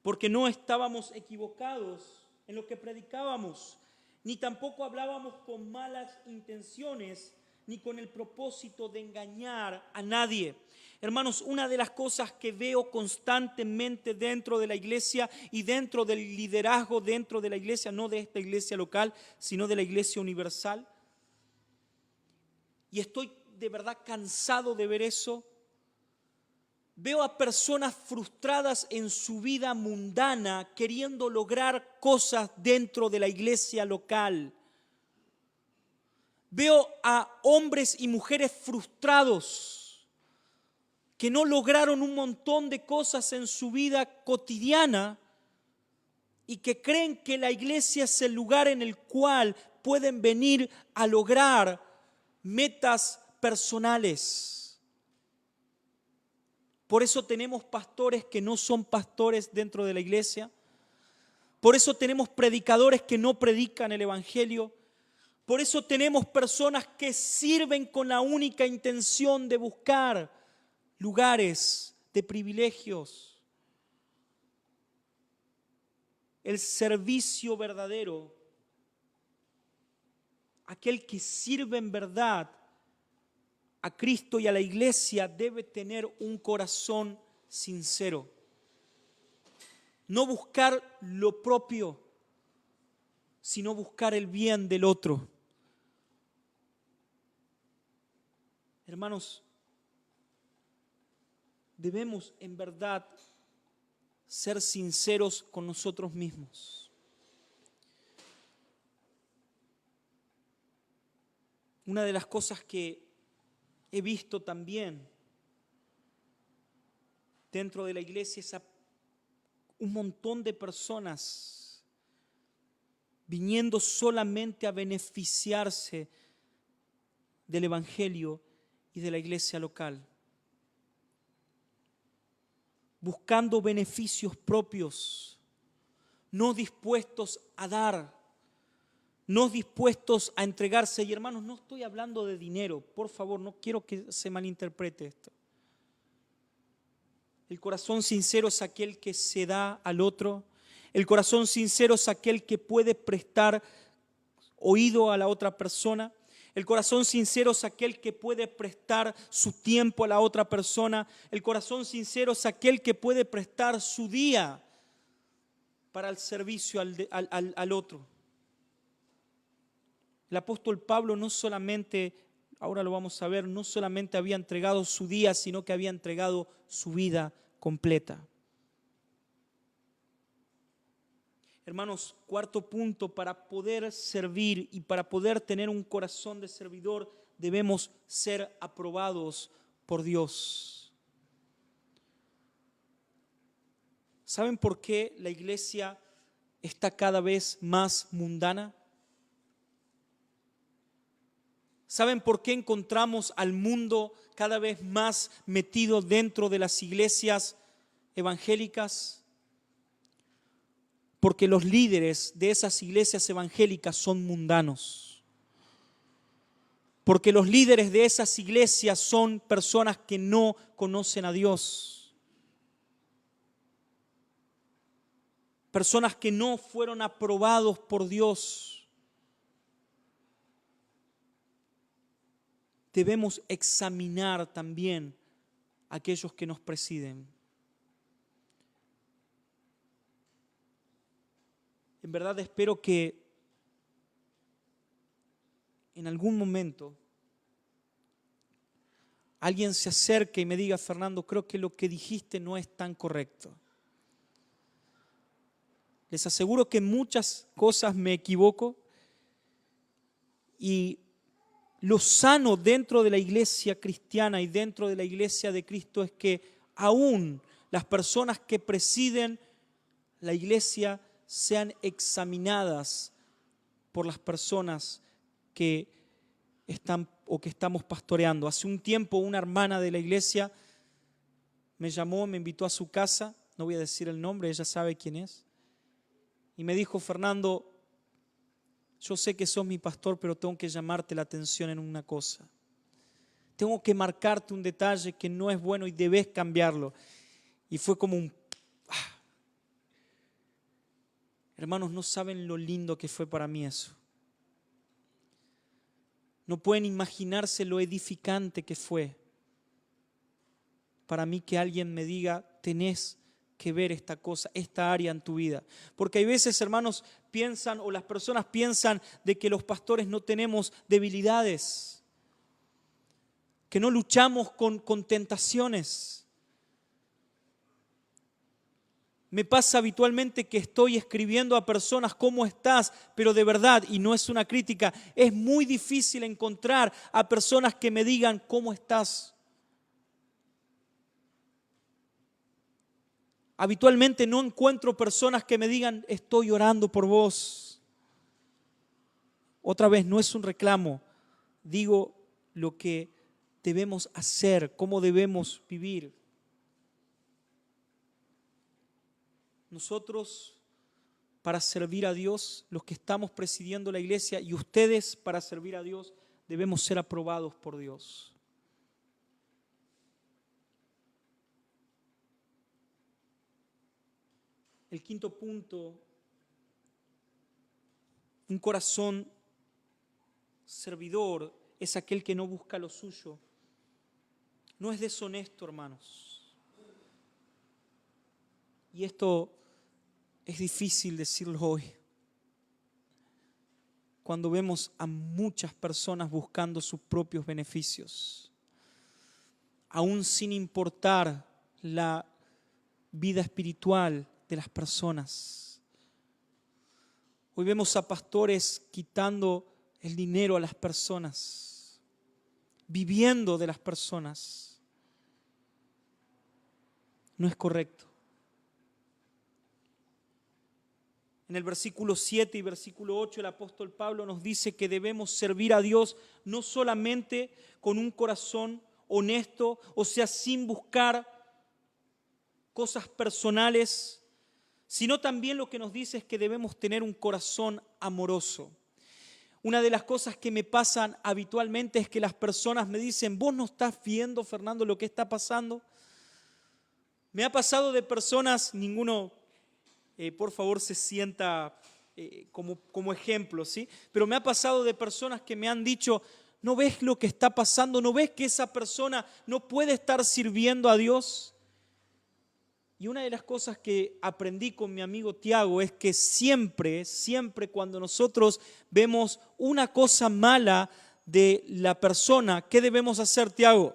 Porque no estábamos equivocados en lo que predicábamos, ni tampoco hablábamos con malas intenciones, ni con el propósito de engañar a nadie. Hermanos, una de las cosas que veo constantemente dentro de la iglesia y dentro del liderazgo dentro de la iglesia, no de esta iglesia local, sino de la iglesia universal, y estoy de verdad cansado de ver eso, veo a personas frustradas en su vida mundana queriendo lograr cosas dentro de la iglesia local. Veo a hombres y mujeres frustrados que no lograron un montón de cosas en su vida cotidiana y que creen que la iglesia es el lugar en el cual pueden venir a lograr metas personales. Por eso tenemos pastores que no son pastores dentro de la iglesia. Por eso tenemos predicadores que no predican el Evangelio. Por eso tenemos personas que sirven con la única intención de buscar lugares de privilegios. El servicio verdadero, aquel que sirve en verdad a Cristo y a la iglesia, debe tener un corazón sincero. No buscar lo propio, sino buscar el bien del otro. Hermanos, debemos en verdad ser sinceros con nosotros mismos. Una de las cosas que he visto también dentro de la iglesia es a un montón de personas viniendo solamente a beneficiarse del Evangelio y de la iglesia local. buscando beneficios propios, no dispuestos a dar, no dispuestos a entregarse. Y hermanos, no estoy hablando de dinero, por favor, no quiero que se malinterprete esto. El corazón sincero es aquel que se da al otro. El corazón sincero es aquel que puede prestar oído a la otra persona. El corazón sincero es aquel que puede prestar su tiempo a la otra persona. El corazón sincero es aquel que puede prestar su día para el servicio al otro. El apóstol Pablo no solamente, ahora lo vamos a ver, no solamente había entregado su día, sino que había entregado su vida completa. Hermanos, cuarto punto, para poder servir y para poder tener un corazón de servidor, debemos ser aprobados por Dios. ¿Saben por qué la iglesia está cada vez más mundana? ¿Saben por qué encontramos al mundo cada vez más metido dentro de las iglesias evangélicas? Porque los líderes de esas iglesias evangélicas son mundanos. Porque los líderes de esas iglesias son personas que no conocen a Dios. Personas que no fueron aprobados por Dios. Debemos examinar también a aquellos que nos presiden. En verdad espero que en algún momento alguien se acerque y me diga: Fernando, creo que lo que dijiste no es tan correcto. Les aseguro que en muchas cosas me equivoco, y lo sano dentro de la iglesia cristiana y dentro de la iglesia de Cristo es que aún las personas que presiden la iglesia sean examinadas por las personas que están o que estamos pastoreando. Hace un tiempo una hermana de la iglesia me llamó, me invitó a su casa, no voy a decir el nombre, ella sabe quién es, y me dijo: Fernando, yo sé que sos mi pastor, pero tengo que llamarte la atención en una cosa. Tengo que marcarte un detalle que no es bueno y debes cambiarlo. Y fue como un... Hermanos, no saben lo lindo que fue para mí eso. No pueden imaginarse lo edificante que fue para mí que alguien me diga: tenés que ver esta cosa, esta área en tu vida. Porque hay veces, hermanos, piensan, o las personas piensan, de que los pastores no tenemos debilidades, que no luchamos con tentaciones. Me pasa habitualmente que estoy escribiendo a personas: ¿cómo estás? Pero de verdad, y no es una crítica, es muy difícil encontrar a personas que me digan: ¿cómo estás? Habitualmente no encuentro personas que me digan: estoy orando por vos. Otra vez, no es un reclamo, digo lo que debemos hacer, cómo debemos vivir. Nosotros, para servir a Dios, los que estamos presidiendo la iglesia, y ustedes, para servir a Dios, debemos ser aprobados por Dios. El quinto punto: un corazón servidor es aquel que no busca lo suyo. No es deshonesto, hermanos. Y esto es difícil decirlo hoy, cuando vemos a muchas personas buscando sus propios beneficios, aún sin importar la vida espiritual de las personas. Hoy vemos a pastores quitando el dinero a las personas, viviendo de las personas. No es correcto. En el versículo 7 y versículo 8 el apóstol Pablo nos dice que debemos servir a Dios no solamente con un corazón honesto, o sea, sin buscar cosas personales, sino también lo que nos dice es que debemos tener un corazón amoroso. Una de las cosas que me pasan habitualmente es que las personas me dicen, ¿vos no estás viendo, Fernando, lo que está pasando? Me ha pasado de personas, ninguno, por favor, se sienta como ejemplo, ¿sí? Pero me ha pasado de personas que me han dicho, ¿no ves lo que está pasando? ¿No ves que esa persona no puede estar sirviendo a Dios? Y una de las cosas que aprendí con mi amigo Tiago es que siempre cuando nosotros vemos una cosa mala de la persona, ¿qué debemos hacer, Tiago?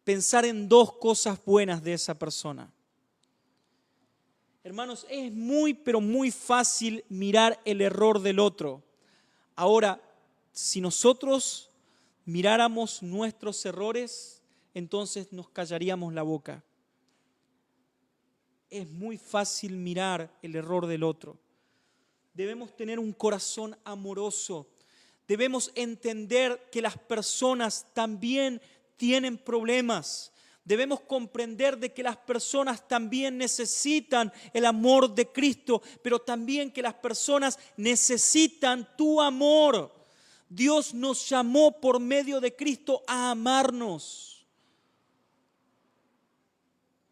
Pensar en dos cosas buenas de esa persona. Hermanos, es muy, pero muy fácil mirar el error del otro. Ahora, si nosotros miráramos nuestros errores, entonces nos callaríamos la boca. Es muy fácil mirar el error del otro. Debemos tener un corazón amoroso. Debemos entender que las personas también tienen problemas. Debemos comprender de que las personas también necesitan el amor de Cristo, pero también que las personas necesitan tu amor. Dios nos llamó por medio de Cristo a amarnos.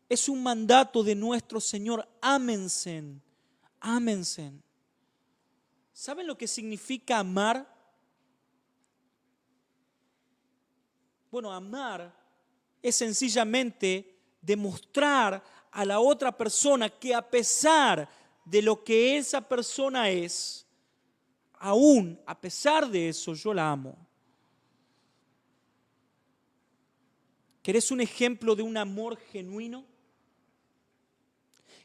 Es un mandato de nuestro Señor. Ámense, ámense. ¿Saben lo que significa amar? Bueno, amar es sencillamente demostrar a la otra persona que a pesar de lo que esa persona es, aún a pesar de eso, yo la amo. ¿Querés un ejemplo de un amor genuino?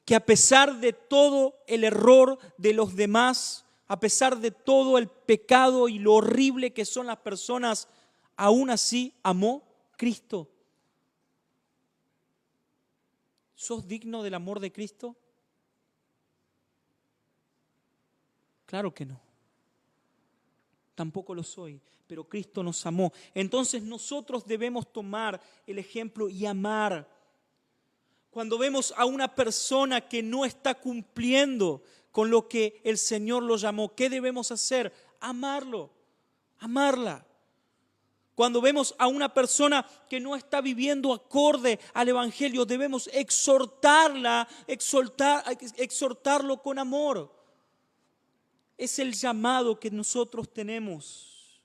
Que a pesar de todo el error de los demás, a pesar de todo el pecado y lo horrible que son las personas, aún así amó Cristo. ¿Sos digno del amor de Cristo? Claro que no. Tampoco lo soy, pero Cristo nos amó. Entonces nosotros debemos tomar el ejemplo y amar. Cuando vemos a una persona que no está cumpliendo con lo que el Señor lo llamó, ¿qué debemos hacer? Amarlo, amarla. Cuando vemos a una persona que no está viviendo acorde al Evangelio, debemos exhortarlo con amor. Es el llamado que nosotros tenemos.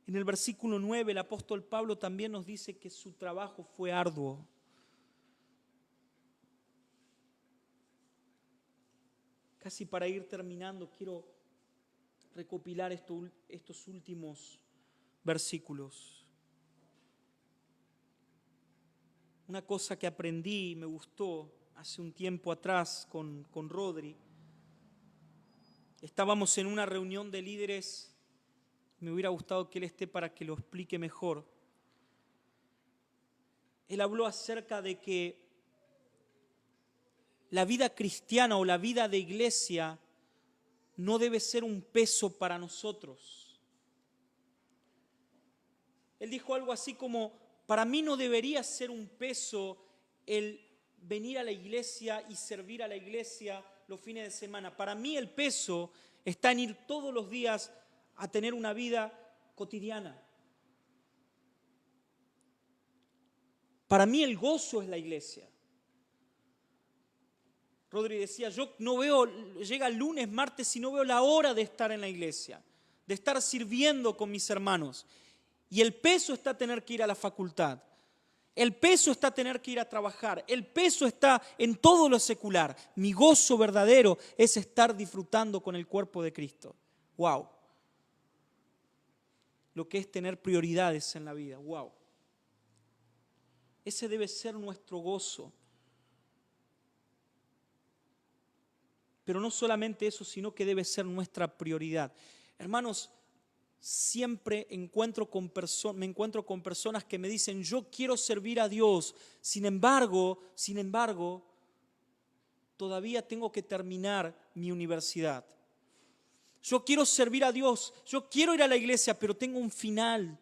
En el versículo 9, el apóstol Pablo también nos dice que su trabajo fue arduo. Casi para ir terminando, quiero recopilar estos últimos versículos. Una cosa que aprendí y me gustó hace un tiempo atrás con Rodri. Estábamos en una reunión de líderes. Me hubiera gustado que él esté para que lo explique mejor. Él habló acerca de que la vida cristiana o la vida de iglesia no debe ser un peso para nosotros. Él dijo algo así como, para mí no debería ser un peso el venir a la iglesia y servir a la iglesia los fines de semana. Para mí el peso está en ir todos los días a tener una vida cotidiana. Para mí el gozo es la iglesia. Rodri decía, yo no veo, llega lunes, martes y no veo la hora de estar en la iglesia, de estar sirviendo con mis hermanos. Y el peso está tener que ir a la facultad. El peso está tener que ir a trabajar. El peso está en todo lo secular. Mi gozo verdadero es estar disfrutando con el cuerpo de Cristo. ¡Wow! Lo que es tener prioridades en la vida. ¡Wow! Ese debe ser nuestro gozo. Pero no solamente eso, sino que debe ser nuestra prioridad. Hermanos, siempre me encuentro con personas que me dicen, yo quiero servir a Dios, sin embargo, todavía tengo que terminar mi universidad. Yo quiero servir a Dios, yo quiero ir a la iglesia, pero tengo un final.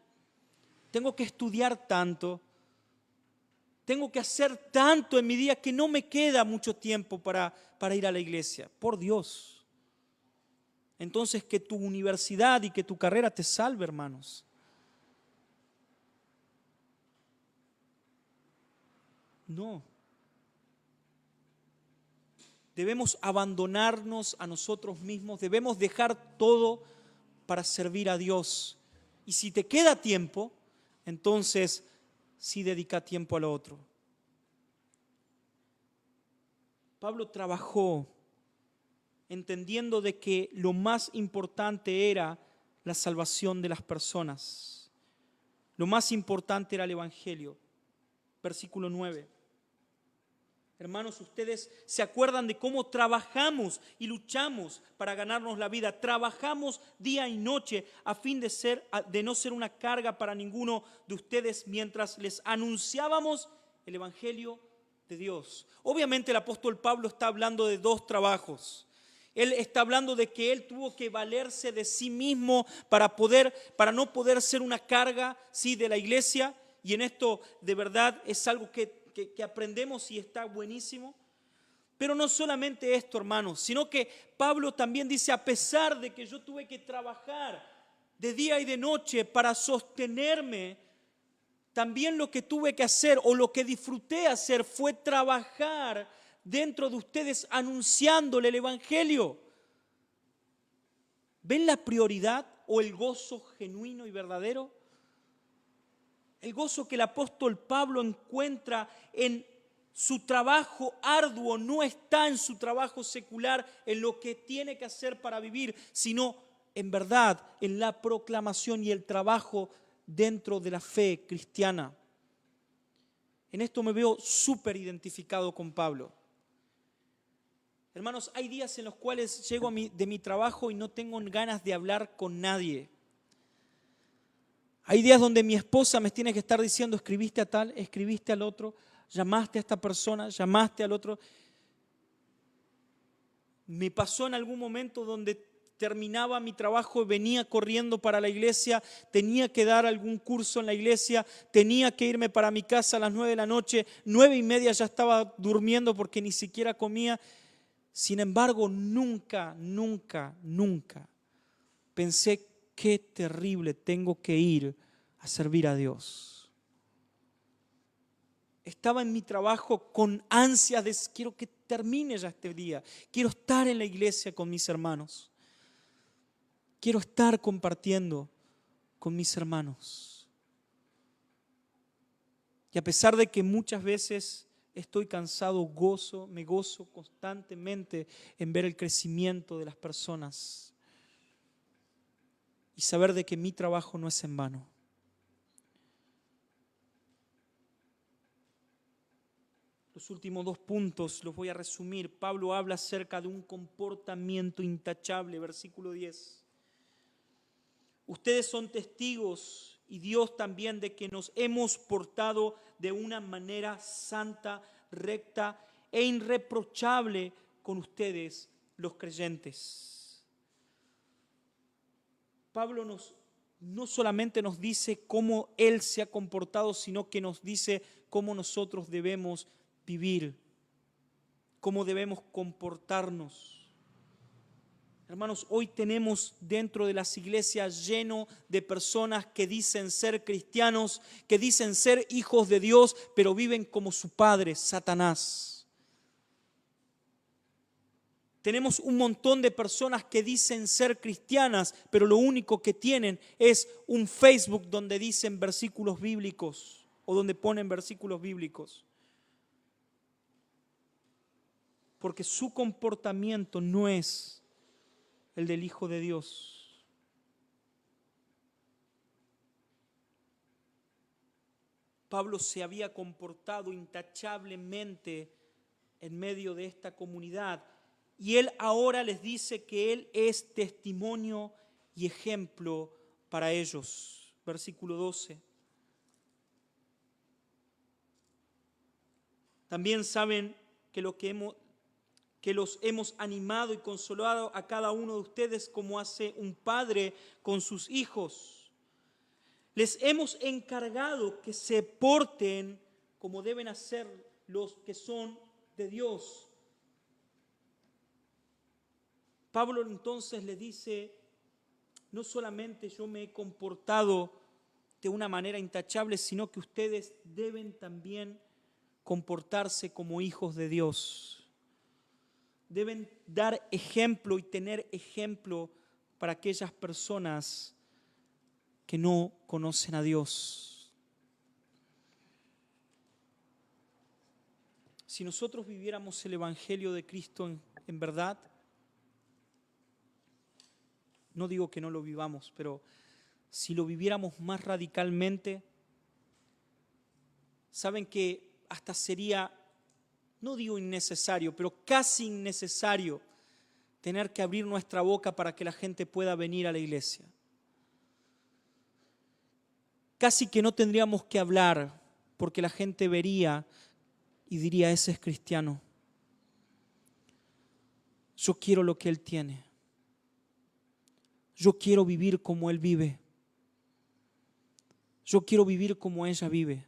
Tengo que estudiar tanto, Tengo que hacer tanto en mi día que no me queda mucho tiempo para ir a la iglesia. Por Dios. Entonces que tu universidad y que tu carrera te salve, hermanos. No. Debemos abandonarnos a nosotros mismos, debemos dejar todo para servir a Dios. Y si te queda tiempo, entonces sí dedica tiempo a lo otro. Pablo trabajó entendiendo de que lo más importante era la salvación de las personas. Lo más importante era el Evangelio. Versículo 9. Hermanos, ustedes se acuerdan de cómo trabajamos y luchamos para ganarnos la vida. Trabajamos día y noche a fin de no ser una carga para ninguno de ustedes mientras les anunciábamos el Evangelio de Dios. Obviamente el apóstol Pablo está hablando de dos trabajos. Él está hablando de que él tuvo que valerse de sí mismo para no poder ser una carga, ¿sí?, de la iglesia. Y en esto de verdad es algo que aprendemos y está buenísimo. Pero no solamente esto, hermanos, sino que Pablo también dice, a pesar de que yo tuve que trabajar de día y de noche para sostenerme, también lo que tuve que hacer o lo que disfruté hacer fue trabajar dentro de ustedes anunciándole el Evangelio. ¿Ven la prioridad o el gozo genuino y verdadero? El gozo que el apóstol Pablo encuentra en su trabajo arduo no está en su trabajo secular, en lo que tiene que hacer para vivir, sino en verdad en la proclamación y el trabajo dentro de la fe cristiana. En esto me veo súper identificado con Pablo. Hermanos, hay días en los cuales llego de mi trabajo y no tengo ganas de hablar con nadie. Hay días donde mi esposa me tiene que estar diciendo, escribiste a tal, escribiste al otro, llamaste a esta persona, llamaste al otro. Me pasó en algún momento donde terminaba mi trabajo y venía corriendo para la iglesia, tenía que dar algún curso en la iglesia, tenía que irme para mi casa a las 9 de la noche, 9:30 ya estaba durmiendo porque ni siquiera comía. Sin embargo, nunca pensé qué terrible tengo que ir a servir a Dios. Estaba en mi trabajo con ansias de quiero que termine ya este día, quiero estar en la iglesia con mis hermanos, quiero estar compartiendo con mis hermanos. Y a pesar de que muchas veces estoy cansado, me gozo constantemente en ver el crecimiento de las personas y saber de que mi trabajo no es en vano. Los últimos 2 puntos los voy a resumir. Pablo habla acerca de un comportamiento intachable, versículo 10. Ustedes son testigos y Dios también de que nos hemos portado de una manera santa, recta e irreprochable con ustedes, los creyentes. Pablo no solamente nos dice cómo Él se ha comportado, sino que nos dice cómo nosotros debemos vivir, cómo debemos comportarnos. Hermanos, hoy tenemos dentro de las iglesias lleno de personas que dicen ser cristianos, que dicen ser hijos de Dios, pero viven como su padre, Satanás. Tenemos un montón de personas que dicen ser cristianas, pero lo único que tienen es un Facebook donde dicen versículos bíblicos o donde ponen versículos bíblicos. Porque su comportamiento no es el del Hijo de Dios. Pablo se había comportado intachablemente en medio de esta comunidad y él ahora les dice que él es testimonio y ejemplo para ellos. Versículo 12. También saben que los hemos animado y consolado a cada uno de ustedes como hace un padre con sus hijos. Les hemos encargado que se porten como deben hacer los que son de Dios. Pablo entonces le dice, no solamente yo me he comportado de una manera intachable, sino que ustedes deben también comportarse como hijos de Dios. Deben dar ejemplo y tener ejemplo para aquellas personas que no conocen a Dios. Si nosotros viviéramos el Evangelio de Cristo en verdad, no digo que no lo vivamos, pero si lo viviéramos más radicalmente, saben que hasta sería, no digo innecesario, pero casi innecesario tener que abrir nuestra boca para que la gente pueda venir a la iglesia. Casi que no tendríamos que hablar porque la gente vería y diría, ese es cristiano. Yo quiero lo que él tiene. Yo quiero vivir como él vive. Yo quiero vivir como ella vive.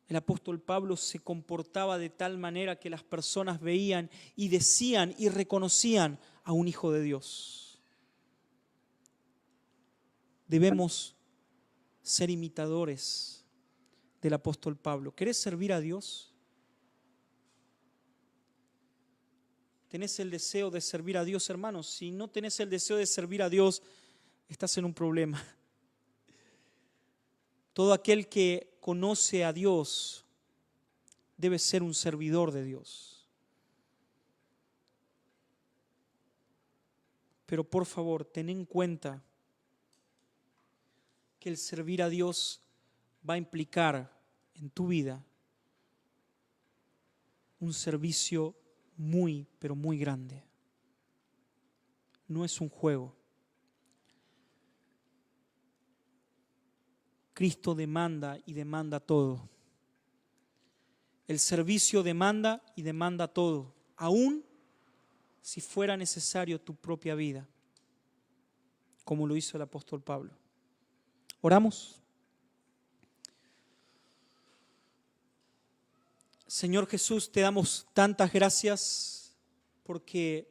El apóstol Pablo se comportaba de tal manera que las personas veían y decían y reconocían a un hijo de Dios. Debemos ser imitadores del apóstol Pablo. ¿Querés servir a Dios? ¿Tenés el deseo de servir a Dios, hermanos? Si no tenés el deseo de servir a Dios, estás en un problema. Todo aquel que conoce a Dios debe ser un servidor de Dios. Pero por favor, ten en cuenta que el servir a Dios va a implicar en tu vida un servicio muy, pero muy grande. No es un juego. Cristo demanda y demanda todo. El servicio demanda y demanda todo, aun si fuera necesario tu propia vida, como lo hizo el apóstol Pablo. ¿Oramos? Señor Jesús, te damos tantas gracias porque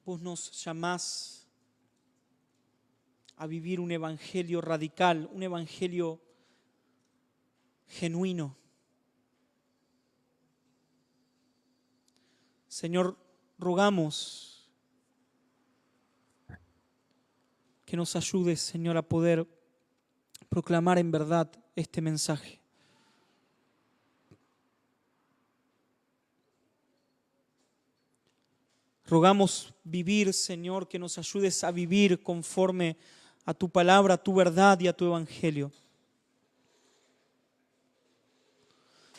vos nos llamás a vivir un evangelio radical, un evangelio genuino. Señor, rogamos que nos ayudes, Señor, a poder proclamar en verdad este mensaje. Rogamos vivir, Señor, que nos ayudes a vivir conforme a tu palabra, a tu verdad y a tu evangelio.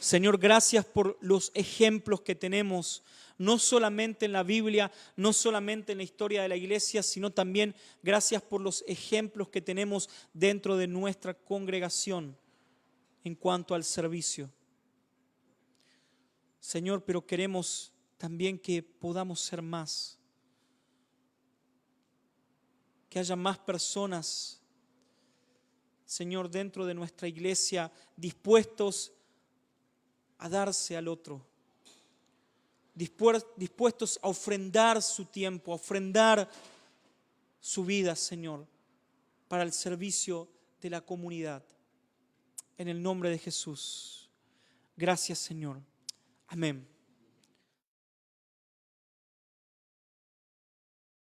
Señor, gracias por los ejemplos que tenemos, no solamente en la Biblia, no solamente en la historia de la iglesia, sino también gracias por los ejemplos que tenemos dentro de nuestra congregación en cuanto al servicio. Señor, pero queremos también que podamos ser más, que haya más personas, Señor, dentro de nuestra iglesia dispuestos a darse al otro, dispuestos a ofrendar su tiempo, a ofrendar su vida, Señor, para el servicio de la comunidad. En el nombre de Jesús. Gracias, Señor. Amén.